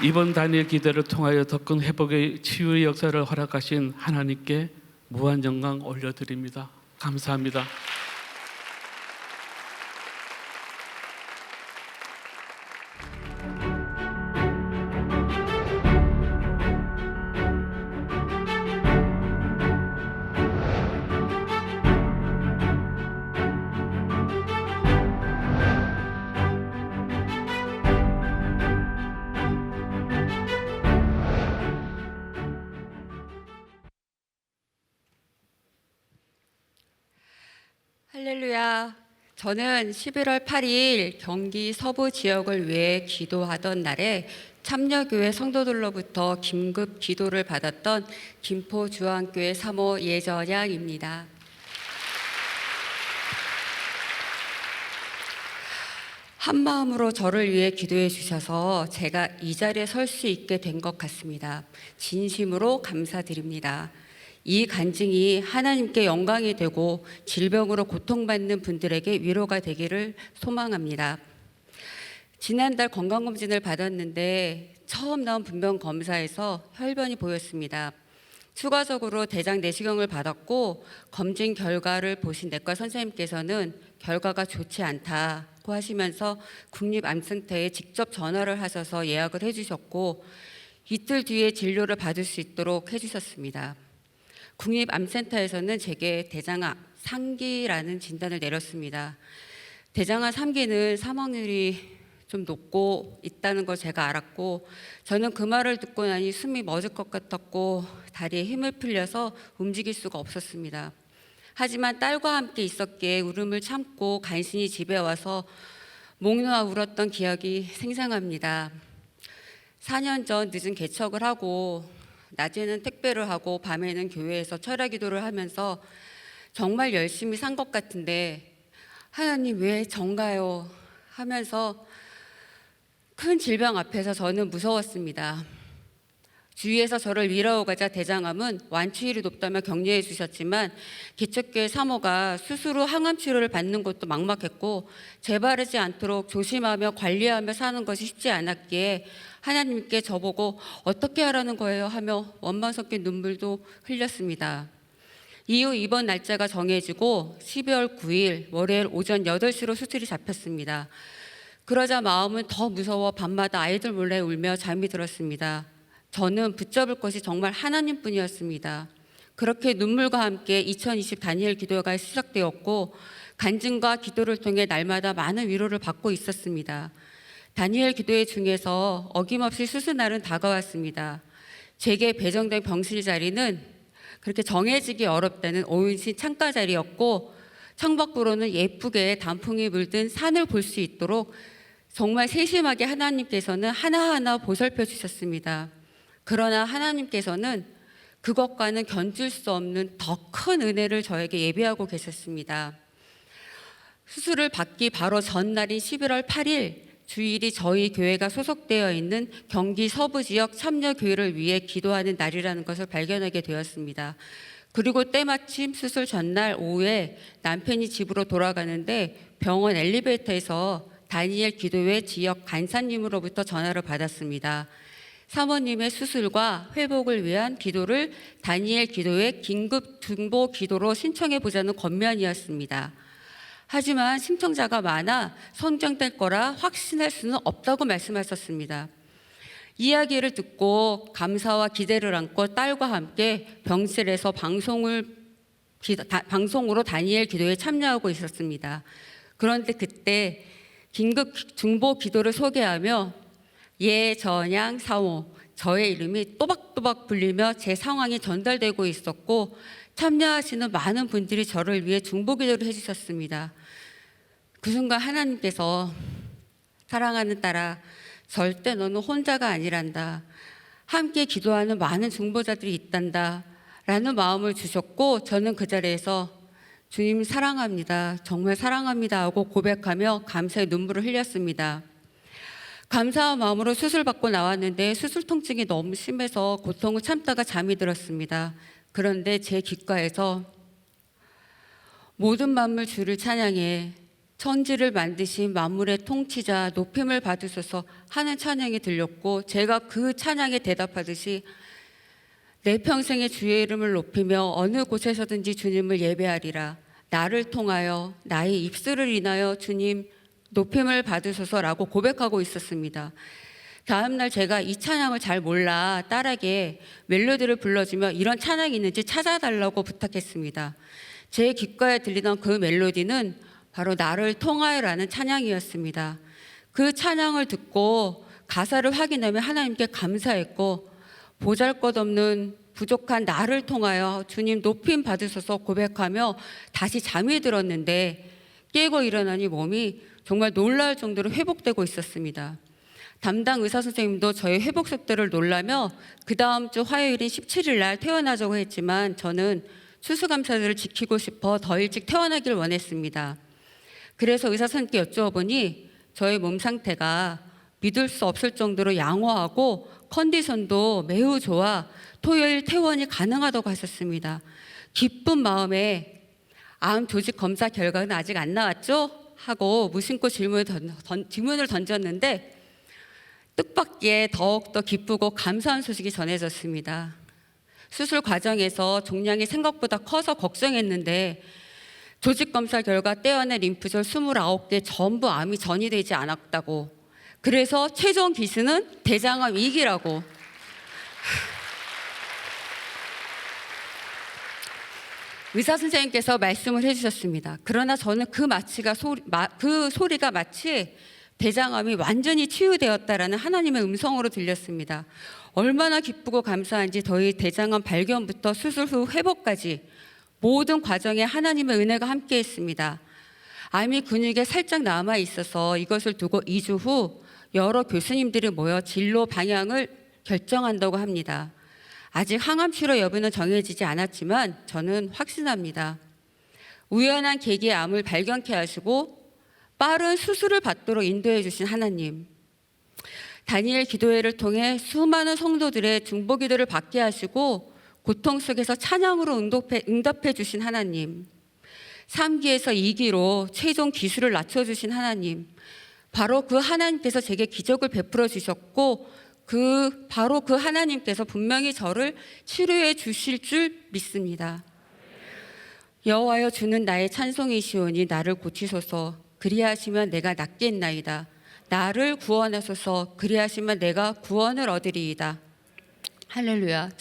이번 다니엘 기도를 통하여 더 큰 회복의 치유의 역사를 허락하신 하나님께 무한 영광 올려드립니다. 감사합니다. 할렐루야. 저는 11월 8일 경기 서부 지역을 위해 기도하던 날에 참여교회 성도들로부터 긴급 기도를 받았던 김포 주안교회 사모 예전양입니다. 한 마음으로 저를 위해 기도해 주셔서 제가 이 자리에 설 수 있게 된 것 같습니다. 진심으로 감사드립니다. 이 간증이 하나님께 영광이 되고 질병으로 고통받는 분들에게 위로가 되기를 소망합니다. 지난달 건강검진을 받았는데 처음 나온 분변 검사에서 혈변이 보였습니다. 추가적으로 대장 내시경을 받았고 검진 결과를 보신 내과 선생님께서는 결과가 좋지 않다고 하시면서 국립암센터에 직접 전화를 하셔서 예약을 해주셨고 이틀 뒤에 진료를 받을 수 있도록 해주셨습니다. 국립암센터에서는 제게 대장암 3기라는 진단을 내렸습니다. 대장암 3기는 사망률이 좀 높고 있다는 걸 제가 알았고 저는 그 말을 듣고 나니 숨이 멎을 것 같았고 다리에 힘을 풀려서 움직일 수가 없었습니다. 하지만 딸과 함께 있었기에 울음을 참고 간신히 집에 와서 목 놓아 울었던 기억이 생생합니다. 4년 전 늦은 개척을 하고 낮에는 택배를 하고 밤에는 교회에서 철야 기도를 하면서 정말 열심히 산 것 같은데 하나님 왜 전가요? 하면서 큰 질병 앞에서 저는 무서웠습니다. 주위에서 저를 위로하고자 대장암은 완치율이 높다며 격려해 주셨지만 개척교회 사모가 수술 후 항암 치료를 받는 것도 막막했고 재발하지 않도록 조심하며 관리하며 사는 것이 쉽지 않았기에 하나님께 저보고 어떻게 하라는 거예요 하며 원망 섞인 눈물도 흘렸습니다. 이후 입원 날짜가 정해지고 12월 9일 월요일 오전 8시로 수술이 잡혔습니다. 그러자 마음은 더 무서워 밤마다 아이들 몰래 울며 잠이 들었습니다. 저는 붙잡을 것이 정말 하나님뿐이었습니다. 그렇게 눈물과 함께 2020 다니엘 기도가 시작되었고 간증과 기도를 통해 날마다 많은 위로를 받고 있었습니다. 다니엘 기도회 중에서 어김없이 수술 날은 다가왔습니다. 제게 배정된 병실 자리는 그렇게 정해지기 어렵다는 5인실 창가 자리였고 창밖으로는 예쁘게 단풍이 물든 산을 볼 수 있도록 정말 세심하게 하나님께서는 하나하나 보살펴 주셨습니다. 그러나 하나님께서는 그것과는 견줄 수 없는 더 큰 은혜를 저에게 예비하고 계셨습니다. 수술을 받기 바로 전날인 11월 8일 주일이 저희 교회가 소속되어 있는 경기 서부 지역 참여교회를 위해 기도하는 날이라는 것을 발견하게 되었습니다. 그리고 때마침 수술 전날 오후에 남편이 집으로 돌아가는데 병원 엘리베이터에서 다니엘 기도회 지역 간사님으로부터 전화를 받았습니다. 사모님의 수술과 회복을 위한 기도를 다니엘 기도회 긴급 중보 기도로 신청해 보자는 권면이었습니다. 하지만 신청자가 많아 선정될 거라 확신할 수는 없다고 말씀하셨습니다. 이야기를 듣고 감사와 기대를 안고 딸과 함께 병실에서 방송으로 다니엘 기도에 참여하고 있었습니다. 그런데 그때 긴급 중보 기도를 소개하며 예전양 사모 저의 이름이 또박또박 불리며 제 상황이 전달되고 있었고 참여하시는 많은 분들이 저를 위해 중보 기도를 해주셨습니다. 그 순간 하나님께서 사랑하는 딸아 절대 너는 혼자가 아니란다. 함께 기도하는 많은 중보자들이 있단다 라는 마음을 주셨고 저는 그 자리에서 주님 사랑합니다. 정말 사랑합니다 하고 고백하며 감사의 눈물을 흘렸습니다. 감사한 마음으로 수술 받고 나왔는데 수술 통증이 너무 심해서 고통을 참다가 잠이 들었습니다. 그런데 제 귓가에서 모든 만물 주를 찬양해 천지를 만드신 만물의 통치자 높임을 받으소서 하는 찬양이 들렸고 제가 그 찬양에 대답하듯이 내 평생의 주의 이름을 높이며 어느 곳에서든지 주님을 예배하리라. 나를 통하여 나의 입술을 인하여 주님 높임을 받으소서라고 고백하고 있었습니다. 다음 날 제가 이 찬양을 잘 몰라 딸에게 멜로디를 불러주며 이런 찬양이 있는지 찾아달라고 부탁했습니다. 제 귓가에 들리던 그 멜로디는 바로 나를 통하여라는 찬양이었습니다. 그 찬양을 듣고 가사를 확인하며 하나님께 감사했고 보잘것없는 부족한 나를 통하여 주님 높임 받으소서 고백하며 다시 잠이 들었는데 깨고 일어나니 몸이 정말 놀랄 정도로 회복되고 있었습니다. 담당 의사 선생님도 저의 회복 속도를 놀라며 그 다음 주 화요일인 17일 날 퇴원하자고 했지만 저는 추수감사절을 지키고 싶어 더 일찍 퇴원하길 원했습니다. 그래서 의사 선생님께 여쭈어보니 저의 몸 상태가 믿을 수 없을 정도로 양호하고 컨디션도 매우 좋아 토요일 퇴원이 가능하다고 하셨습니다. 기쁜 마음에 암 조직 검사 결과는 아직 안 나왔죠? 하고 무심코 질문을 던졌는데 뜻밖의 더욱더 기쁘고 감사한 소식이 전해졌습니다. 수술 과정에서 종양이 생각보다 커서 걱정했는데 조직 검사 결과 떼어낸 림프절 29개 전부 암이 전이되지 않았다고. 그래서 최종 기수는 대장암 2기라고. 의사 선생님께서 말씀을 해주셨습니다. 그러나 저는 그 소리가 마치 대장암이 완전히 치유되었다라는 하나님의 음성으로 들렸습니다. 얼마나 기쁘고 감사한지 저희 대장암 발견부터 수술 후 회복까지 모든 과정에 하나님의 은혜가 함께했습니다. 암이 근육에 살짝 남아 있어서 이것을 두고 2주 후 여러 교수님들이 모여 진로 방향을 결정한다고 합니다. 아직 항암 치료 여부는 정해지지 않았지만 저는 확신합니다. 우연한 계기에 암을 발견케 하시고 빠른 수술을 받도록 인도해 주신 하나님, 다니엘 기도회를 통해 수많은 성도들의 중보기도를 받게 하시고 고통 속에서 찬양으로 응답해 주신 하나님, 3기에서 2기로 최종 기수를 낮춰주신 하나님, 바로 그 하나님께서 제게 기적을 베풀어 주셨고 바로 그 하나님께서 분명히 저를 치료해 주실 줄 믿습니다. 여호와여, 주는 나의 찬송이시오니 나를 고치소서. 그리하시면 내가 낫겠나이다. 나를 구원하소서. 그리하시면 내가 구원을 얻으리이다. 할렐루야.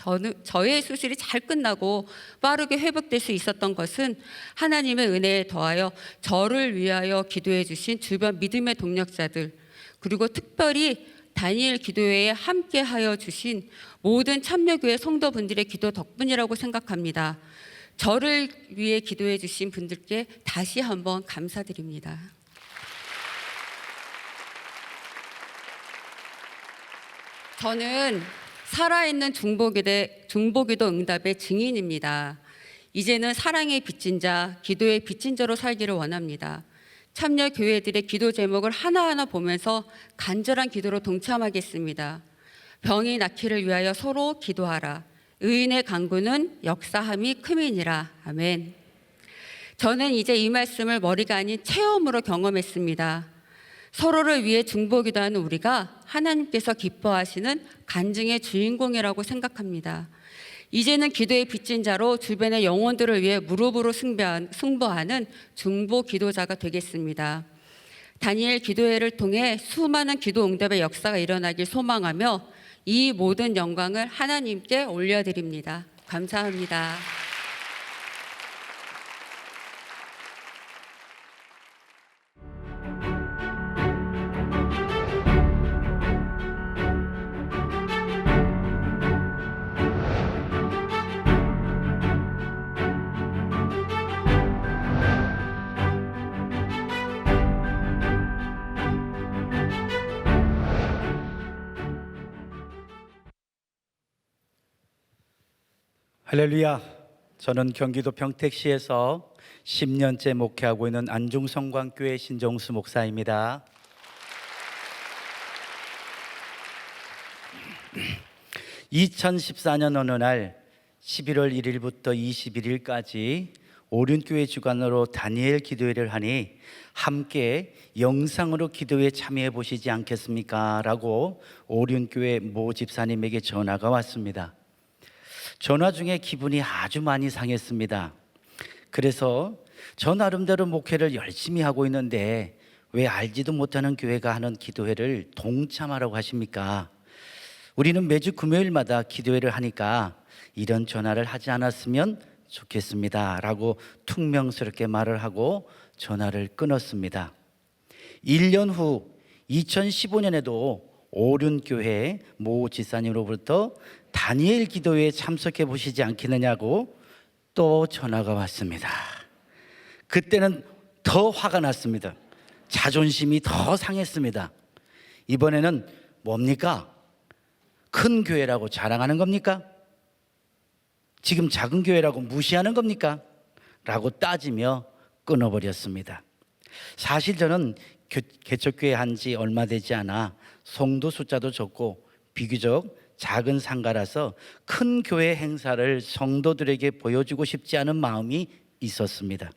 저의 수술이 잘 끝나고 빠르게 회복될 수 있었던 것은 하나님의 은혜에 더하여 저를 위하여 기도해 주신 주변 믿음의 동력자들, 그리고 특별히 다니엘 기도회에 함께하여 주신 모든 참여교회 성도분들의 기도 덕분이라고 생각합니다. 저를 위해 기도해 주신 분들께 다시 한번 감사드립니다. 저는 살아있는 중보기도 응답의 증인입니다. 이제는 사랑의 빚진 자, 기도의 빚진 자로 살기를 원합니다. 참여 교회들의 기도 제목을 하나하나 보면서 간절한 기도로 동참하겠습니다. 병이 낫기를 위하여 서로 기도하라. 의인의 간구는 역사함이 큼이니라. 아멘. 저는 이제 이 말씀을 머리가 아닌 체험으로 경험했습니다. 서로를 위해 중보기도하는 우리가 하나님께서 기뻐하시는 간증의 주인공이라고 생각합니다. 이제는 기도의 빚진 자로 주변의 영혼들을 위해 무릎으로 승부하는 중보 기도자가 되겠습니다. 다니엘 기도회를 통해 수많은 기도 응답의 역사가 일어나길 소망하며 이 모든 영광을 하나님께 올려드립니다. 감사합니다. 할렐루야. 저는 경기도 평택시에서 10년째 목회하고 있는 안중성광교회 신정수 목사입니다. (2014년) 어느 날 11월 1일부터 21일까지 오륜교회 주관으로 다니엘 기도회를 하니 함께 영상으로 기도에 참여해 보시지 않겠습니까? 라고 오륜교회 모 집사님에게 전화가 왔습니다. 전화 중에 기분이 아주 많이 상했습니다. 그래서 저 나름대로 목회를 열심히 하고 있는데 왜 알지도 못하는 교회가 하는 기도회를 동참하라고 하십니까? 우리는 매주 금요일마다 기도회를 하니까 이런 전화를 하지 않았으면 좋겠습니다 라고 퉁명스럽게 말을 하고 전화를 끊었습니다. 1년 후 2015년에도 오륜교회 모 지사님으로부터 다니엘 기도회에 참석해 보시지 않겠느냐고 또 전화가 왔습니다. 그때는 더 화가 났습니다. 자존심이 더 상했습니다. 이번에는 뭡니까? 큰 교회라고 자랑하는 겁니까? 지금 작은 교회라고 무시하는 겁니까? 라고 따지며 끊어버렸습니다. 사실 저는 개척교회 한 지 얼마 되지 않아 성도 숫자도 적고 비교적 작은 상가라서 큰 교회 행사를 성도들에게 보여주고 싶지 않은 마음이 있었습니다.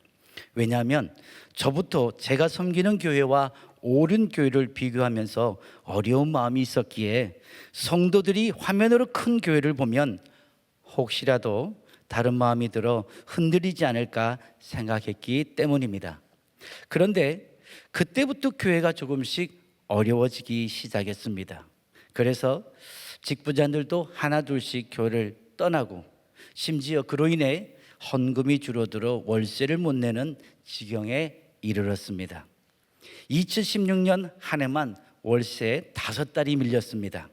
왜냐하면 저부터 제가 섬기는 교회와 오륜 교회를 비교하면서 어려운 마음이 있었기에 성도들이 화면으로 큰 교회를 보면 혹시라도 다른 마음이 들어 흔들리지 않을까 생각했기 때문입니다. 그런데 그때부터 교회가 조금씩 어려워지기 시작했습니다. 그래서 직분자들도 하나 둘씩 교회를 떠나고 심지어 그로 인해 헌금이 줄어들어 월세를 못 내는 지경에 이르렀습니다. 2016년 한 해만 월세 5달이 밀렸습니다.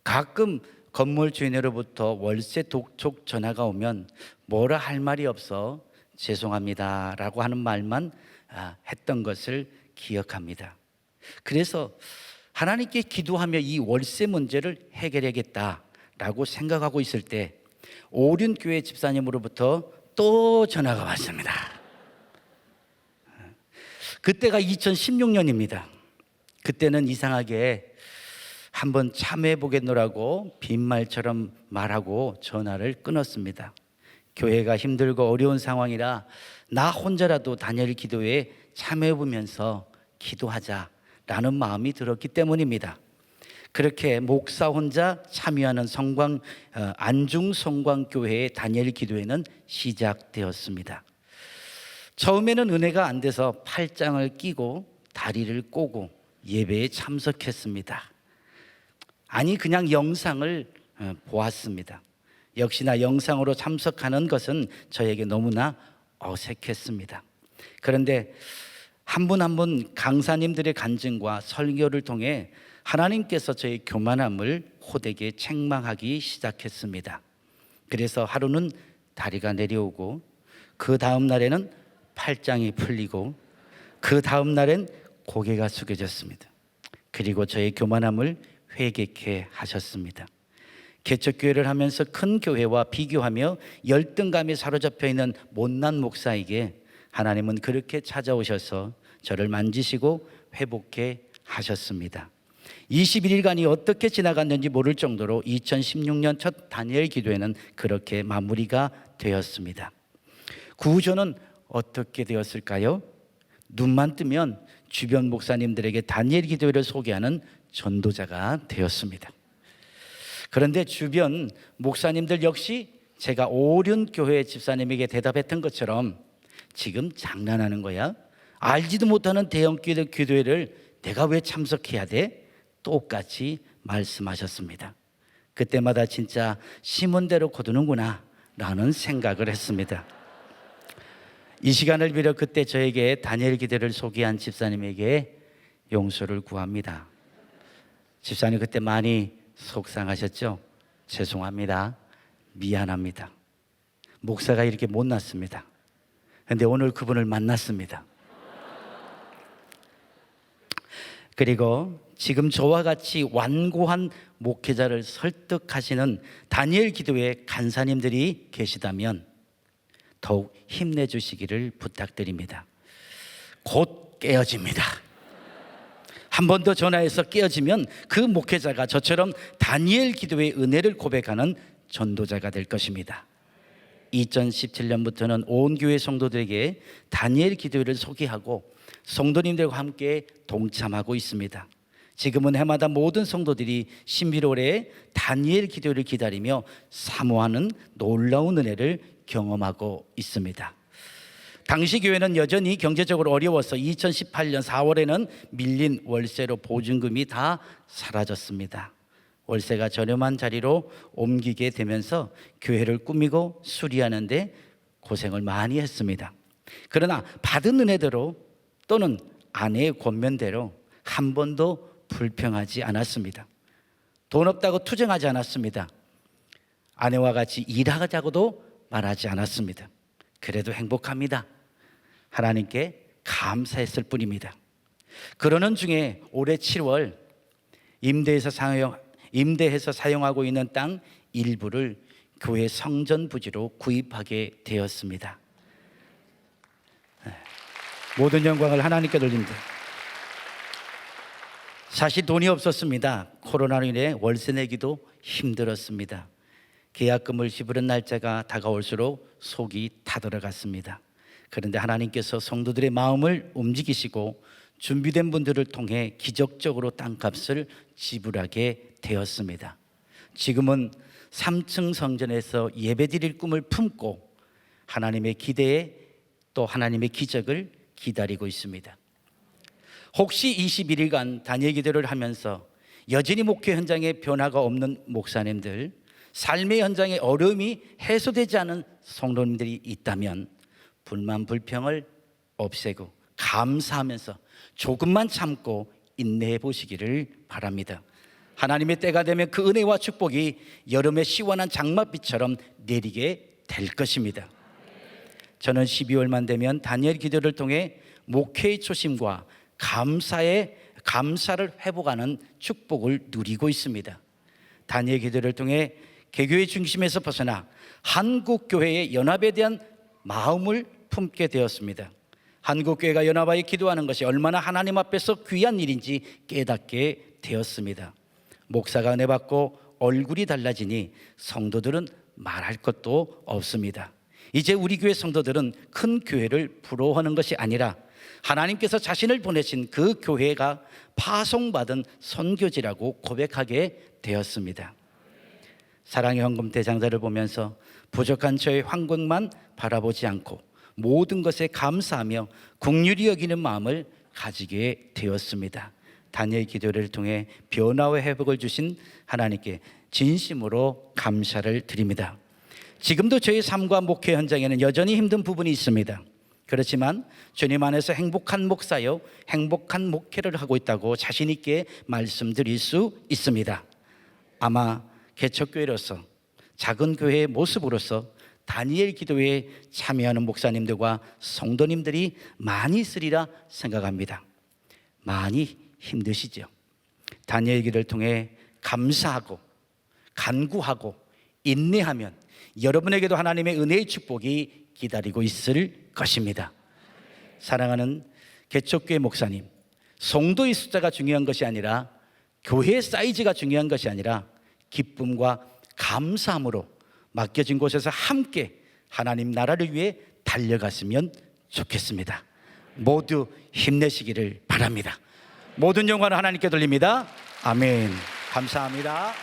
가끔 건물 주인으로부터 월세 독촉 전화가 오면 뭐라 할 말이 없어 죄송합니다 라고 하는 말만 했던 것을 기억합니다. 그래서 하나님께 기도하며 이 월세 문제를 해결해야겠다라고 생각하고 있을 때 오륜교회 집사님으로부터 또 전화가 왔습니다. 그때가 2016년입니다. 그때는 이상하게 한번 참여해 보겠노라고 빈말처럼 말하고 전화를 끊었습니다. 교회가 힘들고 어려운 상황이라 나 혼자라도 다니엘 기도회에 참여해 보면서 기도하자라는 마음이 들었기 때문입니다. 그렇게 목사 혼자 참여하는 안중 성광교회의 다니엘 기도회는 시작되었습니다. 처음에는 은혜가 안 돼서 팔짱을 끼고 다리를 꼬고 예배에 참석했습니다. 아니 그냥 영상을 보았습니다. 역시나 영상으로 참석하는 것은 저에게 너무나 어색했습니다. 그런데 한 분 한 분 강사님들의 간증과 설교를 통해 하나님께서 저의 교만함을 호되게 책망하기 시작했습니다. 그래서 하루는 다리가 내려오고 그 다음 날에는 팔짱이 풀리고 그 다음 날엔 고개가 숙여졌습니다. 그리고 저의 교만함을 회개케 하셨습니다. 개척교회를 하면서 큰 교회와 비교하며 열등감에 사로잡혀 있는 못난 목사에게 하나님은 그렇게 찾아오셔서 저를 만지시고 회복해 하셨습니다. 21일간이 어떻게 지나갔는지 모를 정도로 2016년 첫 다니엘 기도회는 그렇게 마무리가 되었습니다. 구조는 어떻게 되었을까요? 눈만 뜨면 주변 목사님들에게 다니엘 기도회를 소개하는 전도자가 되었습니다. 그런데 주변 목사님들 역시 제가 오륜교회 집사님에게 대답했던 것처럼 지금 장난하는 거야? 알지도 못하는 대형 기도회를 내가 왜 참석해야 돼? 똑같이 말씀하셨습니다. 그때마다 진짜 심은 대로 거두는구나 라는 생각을 했습니다. 이 시간을 빌어 그때 저에게 다니엘 기도를 소개한 집사님에게 용서를 구합니다. 집사님 그때 많이 속상하셨죠? 죄송합니다. 미안합니다. 목사가 이렇게 못났습니다. 그런데 오늘 그분을 만났습니다. 그리고 지금 저와 같이 완고한 목회자를 설득하시는 다니엘 기도회 간사님들이 계시다면 더욱 힘내주시기를 부탁드립니다. 곧 깨어집니다. 한 번 더 전화해서 깨어지면 그 목회자가 저처럼 다니엘 기도회의 은혜를 고백하는 전도자가 될 것입니다. 2017년부터는 온 교회 성도들에게 다니엘 기도회를 소개하고 성도님들과 함께 동참하고 있습니다. 지금은 해마다 모든 성도들이 신비로울에 다니엘 기도회를 기다리며 사모하는 놀라운 은혜를 경험하고 있습니다. 당시 교회는 여전히 경제적으로 어려워서 2018년 4월에는 밀린 월세로 보증금이 다 사라졌습니다. 월세가 저렴한 자리로 옮기게 되면서 교회를 꾸미고 수리하는데 고생을 많이 했습니다. 그러나 받은 은혜대로 또는 아내의 권면대로 한 번도 불평하지 않았습니다. 돈 없다고 투정하지 않았습니다. 아내와 같이 일하자고도 말하지 않았습니다. 그래도 행복합니다. 하나님께 감사했을 뿐입니다. 그러는 중에 올해 7월 임대해서 사용하고 있는 땅 일부를 교회 성전 부지로 구입하게 되었습니다. 모든 영광을 하나님께 돌립니다. 사실 돈이 없었습니다. 코로나로 인해 월세 내기도 힘들었습니다. 계약금을 지불한 날짜가 다가올수록 속이 타들어갔습니다. 그런데 하나님께서 성도들의 마음을 움직이시고 준비된 분들을 통해 기적적으로 땅값을 지불하게 되었습니다. 지금은 3층 성전에서 예배드릴 꿈을 품고 하나님의 기대에 또 하나님의 기적을 기다리고 있습니다. 혹시 21일간 다니엘 기도를 하면서 여전히 목회 현장에 변화가 없는 목사님들, 삶의 현장에 어려움이 해소되지 않은 성도님들이 있다면 불만 불평을 없애고 감사하면서 조금만 참고 인내해 보시기를 바랍니다. 하나님의 때가 되면 그 은혜와 축복이 여름의 시원한 장맛비처럼 내리게 될 것입니다. 저는 12월만 되면 다니엘 기도를 통해 목회의 초심과 감사를 회복하는 축복을 누리고 있습니다. 다니엘 기도를 통해 개교의 중심에서 벗어나 한국 교회의 연합에 대한 마음을 품게 되었습니다. 한국 교회가 연합하여 기도하는 것이 얼마나 하나님 앞에서 귀한 일인지 깨닫게 되었습니다. 목사가 은혜 받고 얼굴이 달라지니 성도들은 말할 것도 없습니다. 이제 우리 교회 성도들은 큰 교회를 부러워하는 것이 아니라 하나님께서 자신을 보내신 그 교회가 파송받은 선교지라고 고백하게 되었습니다. 사랑의 황금 대장자를 보면서 부족한 저의 황금만 바라보지 않고 모든 것에 감사하며 긍휼히 여기는 마음을 가지게 되었습니다. 다니엘 기도를 통해 변화와 회복을 주신 하나님께 진심으로 감사를 드립니다. 지금도 저희 삶과 목회 현장에는 여전히 힘든 부분이 있습니다. 그렇지만 주님 안에서 행복한 목사요, 행복한 목회를 하고 있다고 자신 있게 말씀드릴 수 있습니다. 아마 개척교회로서, 작은 교회의 모습으로서 다니엘 기도에 참여하는 목사님들과 성도님들이 많이 있으리라 생각합니다. 많이 힘드시죠? 다니엘 기도를 통해 감사하고 간구하고 인내하면 여러분에게도 하나님의 은혜의 축복이 기다리고 있을 것입니다. 사랑하는 개척교회 목사님, 성도의 숫자가 중요한 것이 아니라 교회의 사이즈가 중요한 것이 아니라 기쁨과 감사함으로 맡겨진 곳에서 함께 하나님 나라를 위해 달려갔으면 좋겠습니다. 모두 힘내시기를 바랍니다. 모든 영광을 하나님께 돌립니다. 아멘. 감사합니다.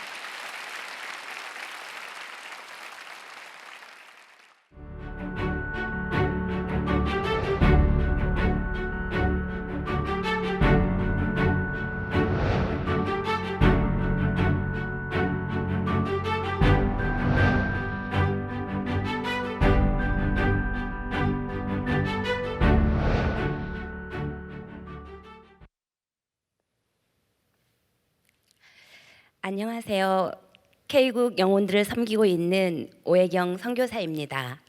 안녕하세요. K국 영혼들을 섬기고 있는 오혜경 선교사입니다.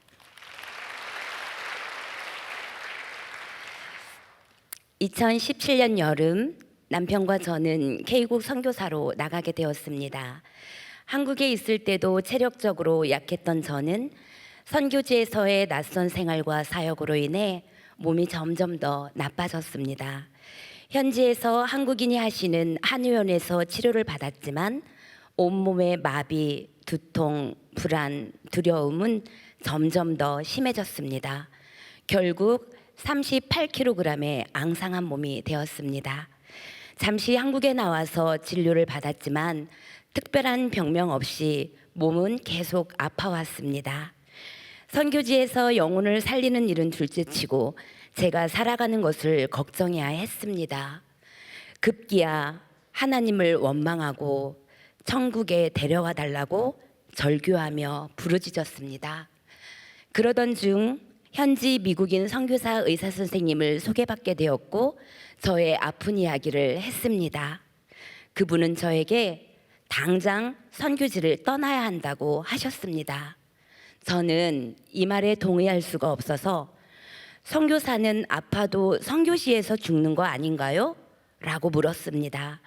(2017년) 여름 남편과 저는 K국 선교사로 나가게 되었습니다. 한국에 있을 때도 체력적으로 약했던 저는 선교지에서의 낯선 생활과 사역으로 인해 몸이 점점 더 나빠졌습니다. 현지에서 한국인이 하시는 한의원에서 치료를 받았지만 온몸의 마비, 두통, 불안, 두려움은 점점 더 심해졌습니다. 결국 38kg의 앙상한 몸이 되었습니다. 잠시 한국에 나와서 진료를 받았지만 특별한 병명 없이 몸은 계속 아파왔습니다. 선교지에서 영혼을 살리는 일은 둘째치고 제가 살아가는 것을 걱정해야 했습니다. 급기야 하나님을 원망하고 천국에 데려와 달라고 절규하며 부르짖었습니다. 그러던 중 현지 미국인 선교사 의사 선생님을 소개받게 되었고 저의 아픈 이야기를 했습니다. 그분은 저에게 당장 선교지를 떠나야 한다고 하셨습니다. 저는 이 말에 동의할 수가 없어서 선교사는 아파도 선교시에서 죽는 거 아닌가요? 라고 물었습니다.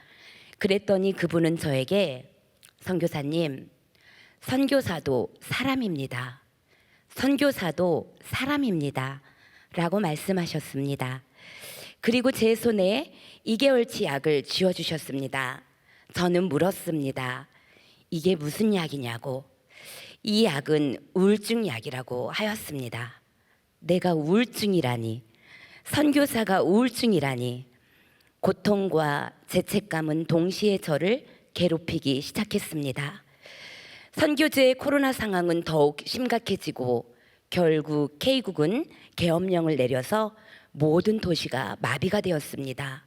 그랬더니 그분은 저에게 선교사님, 선교사도 사람입니다. 선교사도 사람입니다. 라고 말씀하셨습니다. 그리고 제 손에 2개월치 약을 쥐어주셨습니다. 저는 물었습니다. 이게 무슨 약이냐고. 이 약은 우울증 약이라고 하였습니다. 내가 우울증이라니, 선교사가 우울증이라니. 고통과 죄책감은 동시에 저를 괴롭히기 시작했습니다. 선교제의 코로나 상황은 더욱 심각해지고 결국 K국은 계엄령을 내려서 모든 도시가 마비가 되었습니다.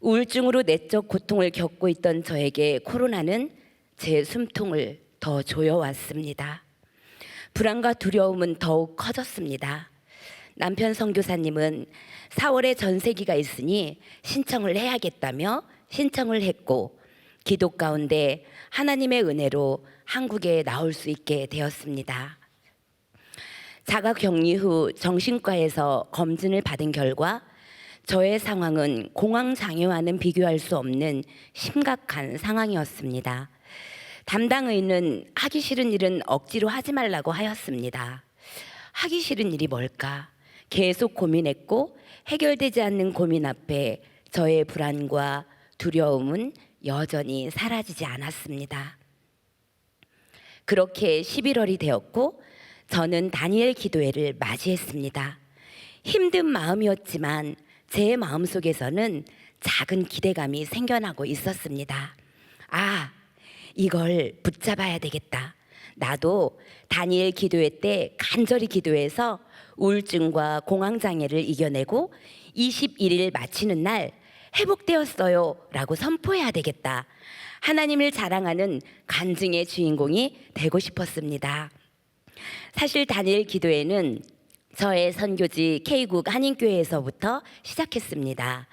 우울증으로 내적 고통을 겪고 있던 저에게 코로나는 제 숨통을 더 조여왔습니다. 불안과 두려움은 더욱 커졌습니다. 남편 선교사님은 4월에 전세기가 있으니 신청을 해야겠다며 신청을 했고 기도 가운데 하나님의 은혜로 한국에 나올 수 있게 되었습니다. 자가 격리 후 정신과에서 검진을 받은 결과 저의 상황은 공황 장애와는 비교할 수 없는 심각한 상황이었습니다. 담당 의는 하기 싫은 일은 억지로 하지 말라고 하였습니다. 하기 싫은 일이 뭘까? 계속 고민했고 해결되지 않는 고민 앞에 저의 불안과 두려움은 여전히 사라지지 않았습니다. 그렇게 11월이 되었고 저는 다니엘 기도회를 맞이했습니다. 힘든 마음이었지만 제 마음속에서는 작은 기대감이 생겨나고 있었습니다. 아, 이걸 붙잡아야 되겠다. 나도 다니엘 기도회 때 간절히 기도해서 우울증과 공황장애를 이겨내고 21일 마치는 날 회복되었어요 라고 선포해야 되겠다. 하나님을 자랑하는 간증의 주인공이 되고 싶었습니다. 사실 다니엘 기도회는 저의 선교지 K국 한인교회에서부터 시작했습니다.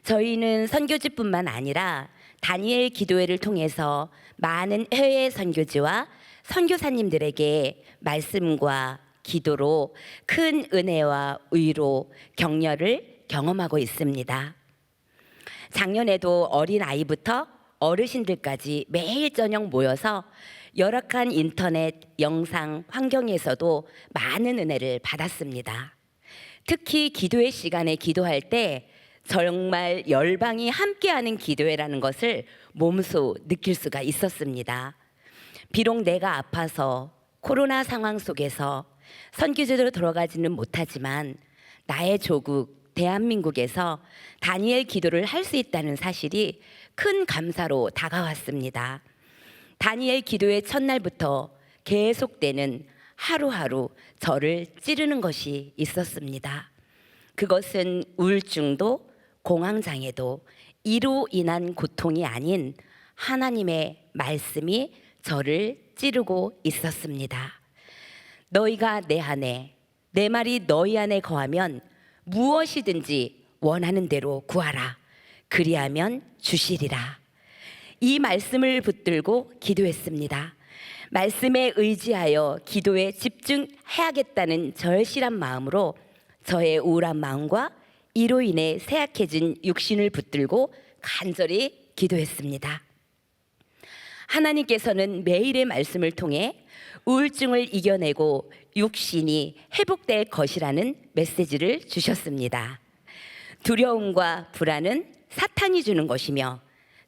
저희는 선교지뿐만 아니라 다니엘 기도회를 통해서 많은 해외 선교지와 선교사님들에게 말씀과 기도로 큰 은혜와 위로, 격려를 경험하고 있습니다. 작년에도 어린 아이부터 어르신들까지 매일 저녁 모여서 열악한 인터넷, 영상 환경에서도 많은 은혜를 받았습니다. 특히 기도회 시간에 기도할 때 정말 열방이 함께하는 기도회라는 것을 몸소 느낄 수가 있었습니다. 비록 내가 아파서 코로나 상황 속에서 선교제로 들어가지는 못하지만 나의 조국 대한민국에서 다니엘 기도를 할 수 있다는 사실이 큰 감사로 다가왔습니다. 다니엘 기도의 첫날부터 계속되는 하루하루 저를 찌르는 것이 있었습니다. 그것은 우울증도 공황장애도 이로 인한 고통이 아닌 하나님의 말씀이 저를 찌르고 있었습니다. 너희가 내 안에, 내 말이 너희 안에 거하면 무엇이든지 원하는 대로 구하라. 그리하면 주시리라. 이 말씀을 붙들고 기도했습니다. 말씀에 의지하여 기도에 집중해야겠다는 절실한 마음으로 저의 우울한 마음과 이로 인해 쇠약해진 육신을 붙들고 간절히 기도했습니다. 하나님께서는 매일의 말씀을 통해 우울증을 이겨내고 육신이 회복될 것이라는 메시지를 주셨습니다. 두려움과 불안은 사탄이 주는 것이며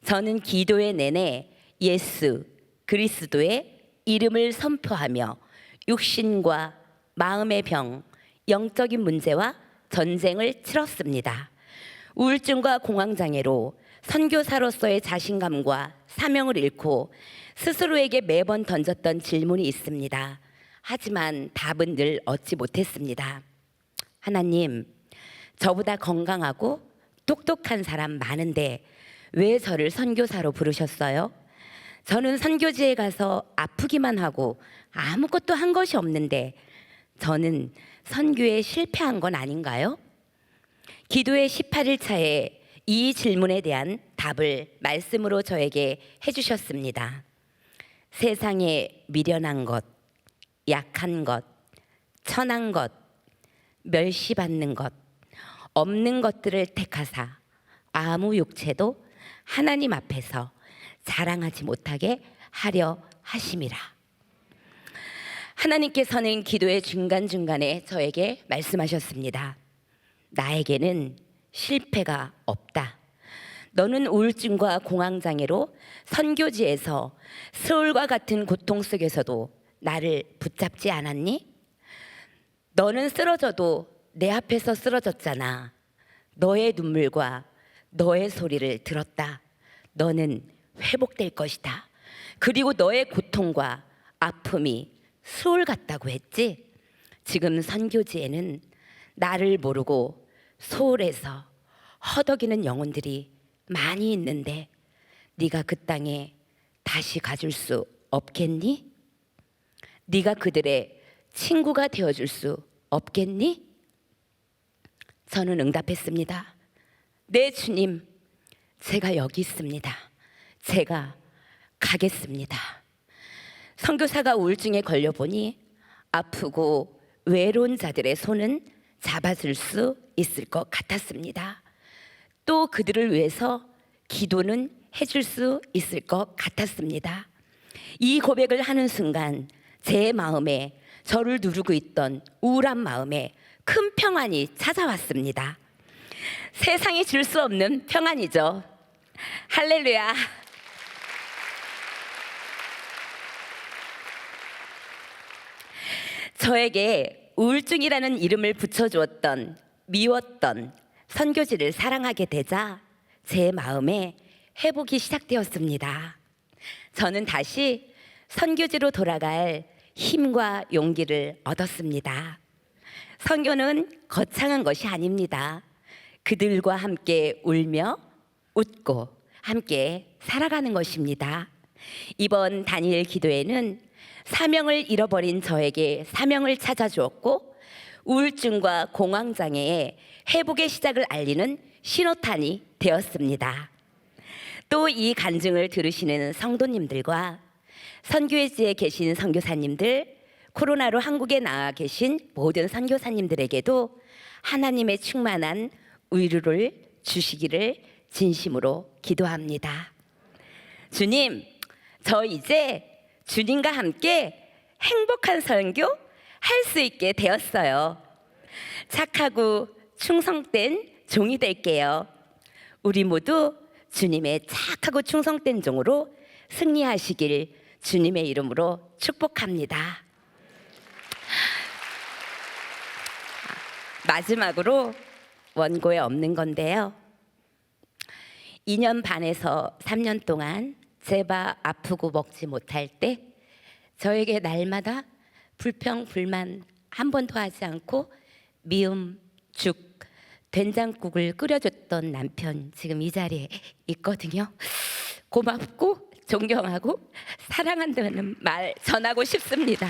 저는 기도의 내내 예수 그리스도의 이름을 선포하며 육신과 마음의 병, 영적인 문제와 전쟁을 치렀습니다. 우울증과 공황장애로 선교사로서의 자신감과 사명을 잃고 스스로에게 매번 던졌던 질문이 있습니다. 하지만 답은 늘 얻지 못했습니다. 하나님, 저보다 건강하고 똑똑한 사람 많은데 왜 저를 선교사로 부르셨어요? 저는 선교지에 가서 아프기만 하고 아무것도 한 것이 없는데 저는 선교에 실패한 건 아닌가요? 기도의 18일 차에 이 질문에 대한 답을 말씀으로 저에게 해주셨습니다. 세상에 미련한 것, 약한 것, 천한 것, 멸시받는 것, 없는 것들을 택하사 아무 육체도 하나님 앞에서 자랑하지 못하게 하려 하심이라. 하나님께서는 기도의 중간중간에 저에게 말씀하셨습니다. 나에게는 실패가 없다. 너는 우울증과 공황장애로 선교지에서 서울과 같은 고통 속에서도 나를 붙잡지 않았니? 너는 쓰러져도 내 앞에서 쓰러졌잖아. 너의 눈물과 너의 소리를 들었다. 너는 회복될 것이다. 그리고 너의 고통과 아픔이 수월 같다고 했지? 지금 선교지에는 나를 모르고 소홀해서 허덕이는 영혼들이 많이 있는데 네가 그 땅에 다시 가줄 수 없겠니? 네가 그들의 친구가 되어줄 수 없겠니? 저는 응답했습니다. 네, 주님, 제가 여기 있습니다. 제가 가겠습니다. 선교사가 우울증에 걸려보니 아프고 외로운 자들의 손은 잡아줄 수 있을 것 같았습니다. 또 그들을 위해서 기도는 해줄 수 있을 것 같았습니다. 이 고백을 하는 순간 제 마음에, 저를 누르고 있던 우울한 마음에 큰 평안이 찾아왔습니다. 세상이 줄 수 없는 평안이죠. 할렐루야. 저에게 우울증이라는 이름을 붙여주었던, 미웠던 선교지를 사랑하게 되자 제 마음에 회복이 시작되었습니다. 저는 다시 선교지로 돌아갈 힘과 용기를 얻었습니다. 선교는 거창한 것이 아닙니다. 그들과 함께 울며 웃고 함께 살아가는 것입니다. 이번 다니엘 기도회는 사명을 잃어버린 저에게 사명을 찾아주었고 우울증과 공황장애의 회복의 시작을 알리는 신호탄이 되었습니다. 또 이 간증을 들으시는 성도님들과 선교회지에 계신 선교사님들, 코로나로 한국에 나와 계신 모든 선교사님들에게도 하나님의 충만한 위로를 주시기를 진심으로 기도합니다. 주님, 저 이제 주님과 함께 행복한 선교 할 수 있게 되었어요. 착하고 충성된 종이 될게요. 우리 모두 주님의 착하고 충성된 종으로 승리하시길 주님의 이름으로 축복합니다. 마지막으로 원고에 없는 건데요. 2년 반에서 3년 동안 제바 아프고 먹지 못할 때 저에게 날마다 불평, 불만 한 번도 하지 않고 미음, 죽, 된장국을 끓여줬던 남편 지금 이 자리에 있거든요. 고맙고 존경하고 사랑한다는 말 전하고 싶습니다.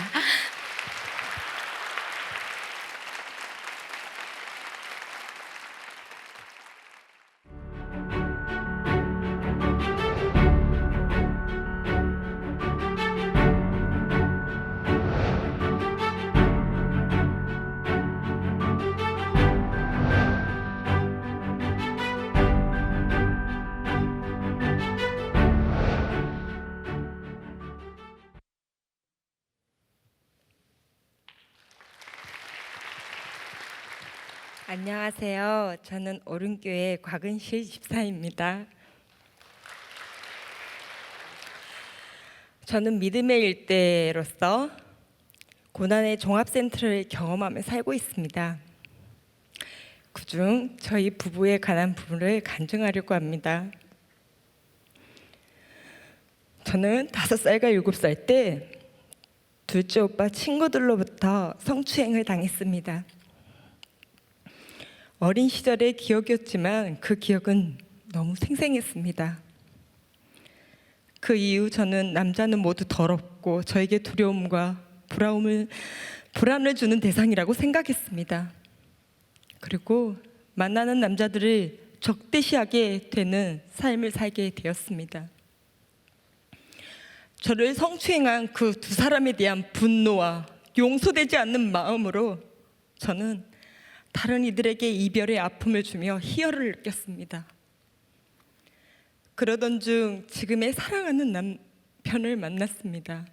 안녕하세요. 저는 오른교회 곽은실 집사입니다. 저는 믿음의 일대로서 고난의 종합센터를 경험하며 살고 있습니다. 그중 저희 부부에 관한 부분을 간증하려고 합니다. 저는 5살과 7살 때 둘째 오빠 친구들로부터 성추행을 당했습니다. 어린 시절의 기억이었지만 그 기억은 너무 생생했습니다. 그 이후 저는 남자는 모두 더럽고 저에게 두려움과 불안을 주는 대상이라고 생각했습니다. 그리고 만나는 남자들을 적대시하게 되는 삶을 살게 되었습니다. 저를 성추행한 그 2사람에 대한 분노와 용서되지 않는 마음으로 저는 다른 이들에게 이별의 아픔을 주며 희열을 느꼈습니다. 그러던 중 지금의 사랑하는 남편을 만났습니다.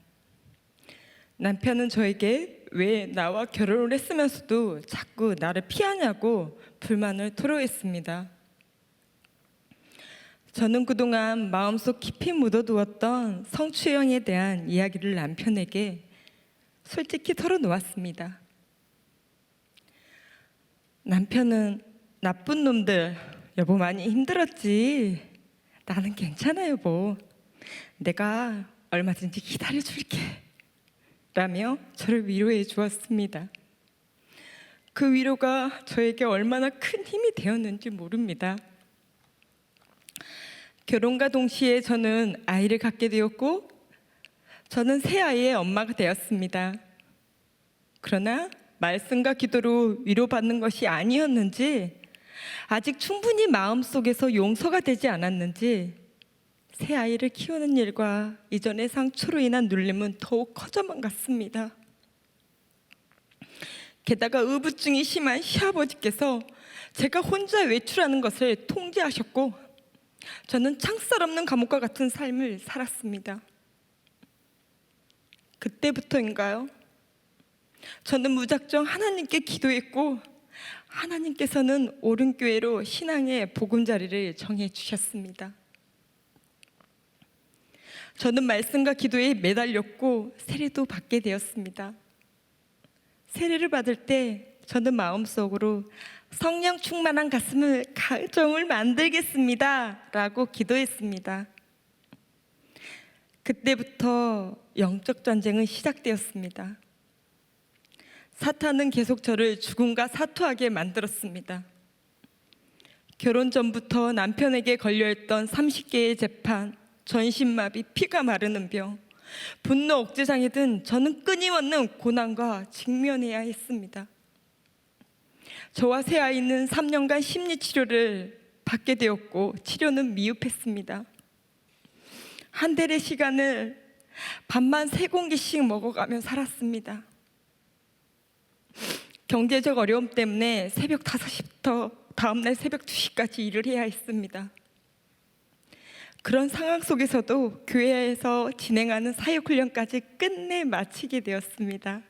남편은 저에게 왜 나와 결혼을 했으면서도 자꾸 나를 피하냐고 불만을 토로했습니다. 저는 그동안 마음속 깊이 묻어두었던 성추행에 대한 이야기를 남편에게 솔직히 털어놓았습니다. 남편은 나쁜 놈들, 여보 많이 힘들었지. 나는 괜찮아 여보. 내가 얼마든지 기다려줄게. 라며 저를 위로해 주었습니다. 그 위로가 저에게 얼마나 큰 힘이 되었는지 모릅니다. 결혼과 동시에 저는 아이를 갖게 되었고 저는 새 아이의 엄마가 되었습니다. 그러나 말씀과 기도로 위로받는 것이 아니었는지 아직 충분히 마음속에서 용서가 되지 않았는지 새 아이를 키우는 일과 이전의 상처로 인한 눌림은 더욱 커져만 갔습니다. 게다가 의부증이 심한 시아버지께서 제가 혼자 외출하는 것을 통제하셨고 저는 창살 없는 감옥과 같은 삶을 살았습니다. 그때부터인가요? 저는 무작정 하나님께 기도했고 하나님께서는 옳은 교회로 신앙의 보금자리를 정해 주셨습니다. 저는 말씀과 기도에 매달렸고 세례도 받게 되었습니다. 세례를 받을 때 저는 마음속으로 성령 충만한 가정을 만들겠습니다 라고 기도했습니다. 그때부터 영적 전쟁은 시작되었습니다. 사탄은 계속 저를 죽음과 사투하게 만들었습니다. 결혼 전부터 남편에게 걸려있던 30개의 재판, 전신마비, 피가 마르는 병, 분노 억제장애 등 저는 끊임없는 고난과 직면해야 했습니다. 저와 새 아이는 3년간 심리치료를 받게 되었고 치료는 미흡했습니다. 한 달의 시간을 밥만 3공기씩 먹어가며 살았습니다. 경제적 어려움 때문에 새벽 5시부터 다음날 새벽 2시까지 일을 해야 했습니다. 그런 상황 속에서도 교회에서 진행하는 사역훈련까지 끝내 마치게 되었습니다.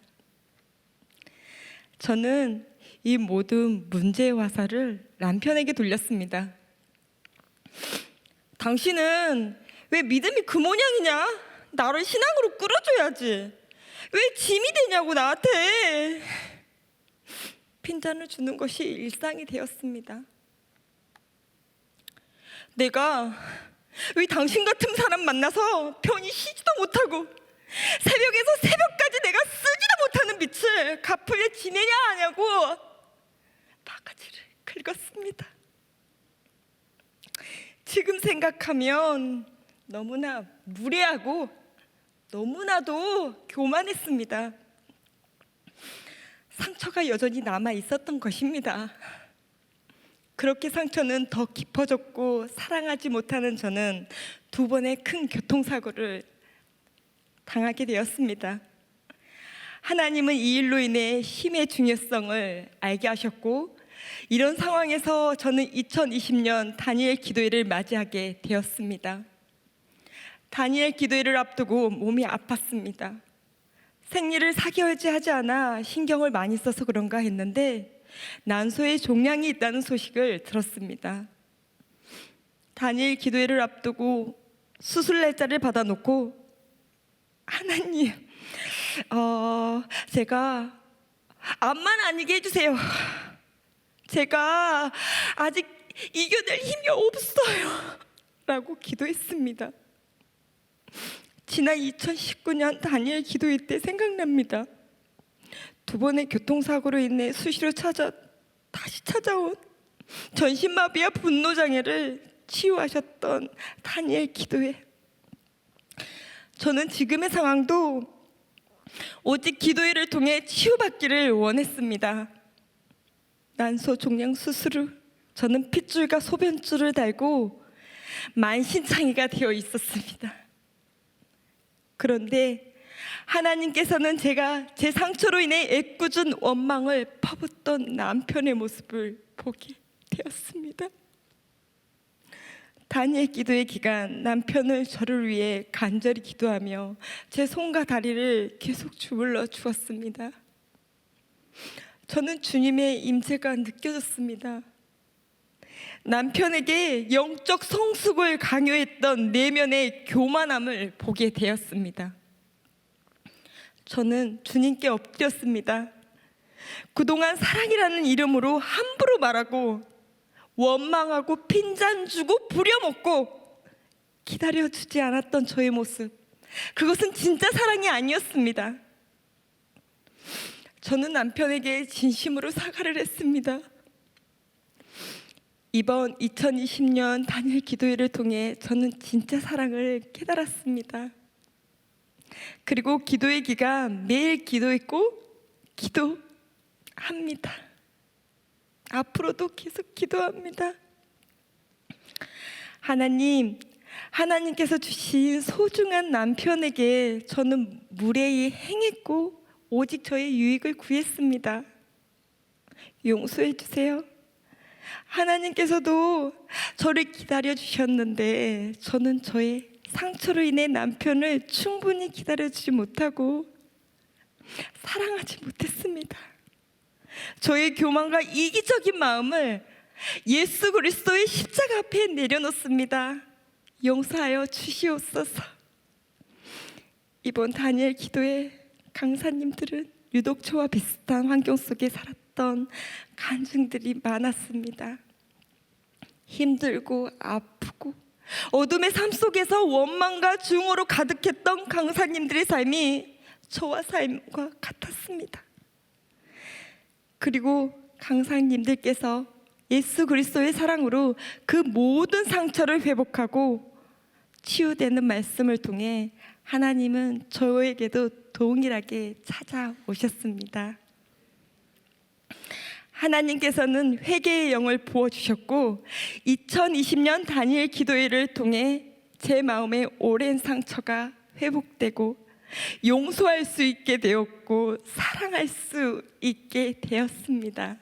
저는 이 모든 문제의 화살을 남편에게 돌렸습니다. 당신은 왜 믿음이 그 모양이냐? 나를 신앙으로 끌어줘야지. 왜 짐이 되냐고 나한테. 핀잔을 주는 것이 일상이 되었습니다. 내가 왜 당신 같은 사람 만나서 편히 쉬지도 못하고 새벽에서 새벽까지 내가 쓰지도 못하는 빛을 갚으려 지내냐 하냐고 바가지를 긁었습니다. 지금 생각하면 너무나 무례하고 너무나도 교만했습니다. 상처가 여전히 남아 있었던 것입니다. 그렇게 상처는 더 깊어졌고 사랑하지 못하는 저는 2번의 큰 교통사고를 당하게 되었습니다. 하나님은 이 일로 인해 힘의 중요성을 알게 하셨고 이런 상황에서 저는 2020년 다니엘 기도회를 맞이하게 되었습니다. 다니엘 기도회를 앞두고 몸이 아팠습니다. 생리를 4개월째 하지 않아 신경을 많이 써서 그런가 했는데 난소에 종양이 있다는 소식을 들었습니다. 다니엘 기도회를 앞두고 수술 날짜를 받아놓고 하나님, 제가 암만 아니게 해주세요. 제가 아직 이겨낼 힘이 없어요 라고 기도했습니다. 지난 2019년 다니엘 기도회 때 생각납니다. 2번의 교통사고로 인해 수시로 다시 찾아온 전신마비와 분노장애를 치유하셨던 다니엘 기도회. 저는 지금의 상황도 오직 기도회를 통해 치유받기를 원했습니다. 난소 종양 수술 후 저는 핏줄과 소변줄을 달고 만신창이가 되어 있었습니다. 그런데 하나님께서는 제가 제 상처로 인해 애꿎은 원망을 퍼붓던 남편의 모습을 보게 되었습니다. 다니엘 기도의 기간 남편은 저를 위해 간절히 기도하며 제 손과 다리를 계속 주물러 주었습니다. 저는 주님의 임재가 느껴졌습니다. 남편에게 영적 성숙을 강요했던 내면의 교만함을 보게 되었습니다. 저는 주님께 엎드렸습니다. 그동안 사랑이라는 이름으로 함부로 말하고 원망하고 핀잔 주고 부려먹고 기다려주지 않았던 저의 모습, 그것은 진짜 사랑이 아니었습니다. 저는 남편에게 진심으로 사과를 했습니다. 이번 2020년 다니엘 기도회를 통해 저는 진짜 사랑을 깨달았습니다. 그리고 기도회 기간 매일 기도했고 기도합니다. 앞으로도 계속 기도합니다. 하나님께서 주신 소중한 남편에게 저는 무례히 행했고 오직 저의 유익을 구했습니다. 용서해 주세요. 하나님께서도 저를 기다려 주셨는데 저는 저의 상처로 인해 남편을 충분히 기다려주지 못하고 사랑하지 못했습니다. 저의 교만과 이기적인 마음을 예수 그리스도의 십자가 앞에 내려놓습니다. 용서하여 주시옵소서. 이번 다니엘 기도회 강사님들은 유독 저와 비슷한 환경 속에 살았던 간증들이 많았습니다. 힘들고 아프고 어둠의 삶 속에서 원망과 증오로 가득했던 강사님들의 삶이 저와 삶과 같았습니다. 그리고 강사님들께서 예수 그리스도의 사랑으로 그 모든 상처를 회복하고 치유되는 말씀을 통해 하나님은 저에게도 동일하게 찾아오셨습니다. 하나님께서는 회개의 영을 부어주셨고 2020년 다니엘 기도회를 통해 제 마음의 오랜 상처가 회복되고 용서할 수 있게 되었고 사랑할 수 있게 되었습니다.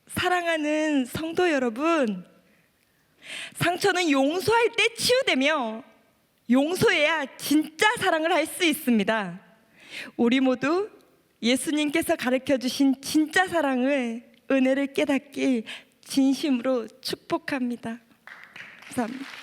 사랑하는 성도 여러분, 상처는 용서할 때 치유되며 용서해야 진짜 사랑을 할 수 있습니다. 우리 모두 예수님께서 가르쳐 주신 진짜 사랑을, 은혜를 깨닫길 진심으로 축복합니다. 감사합니다.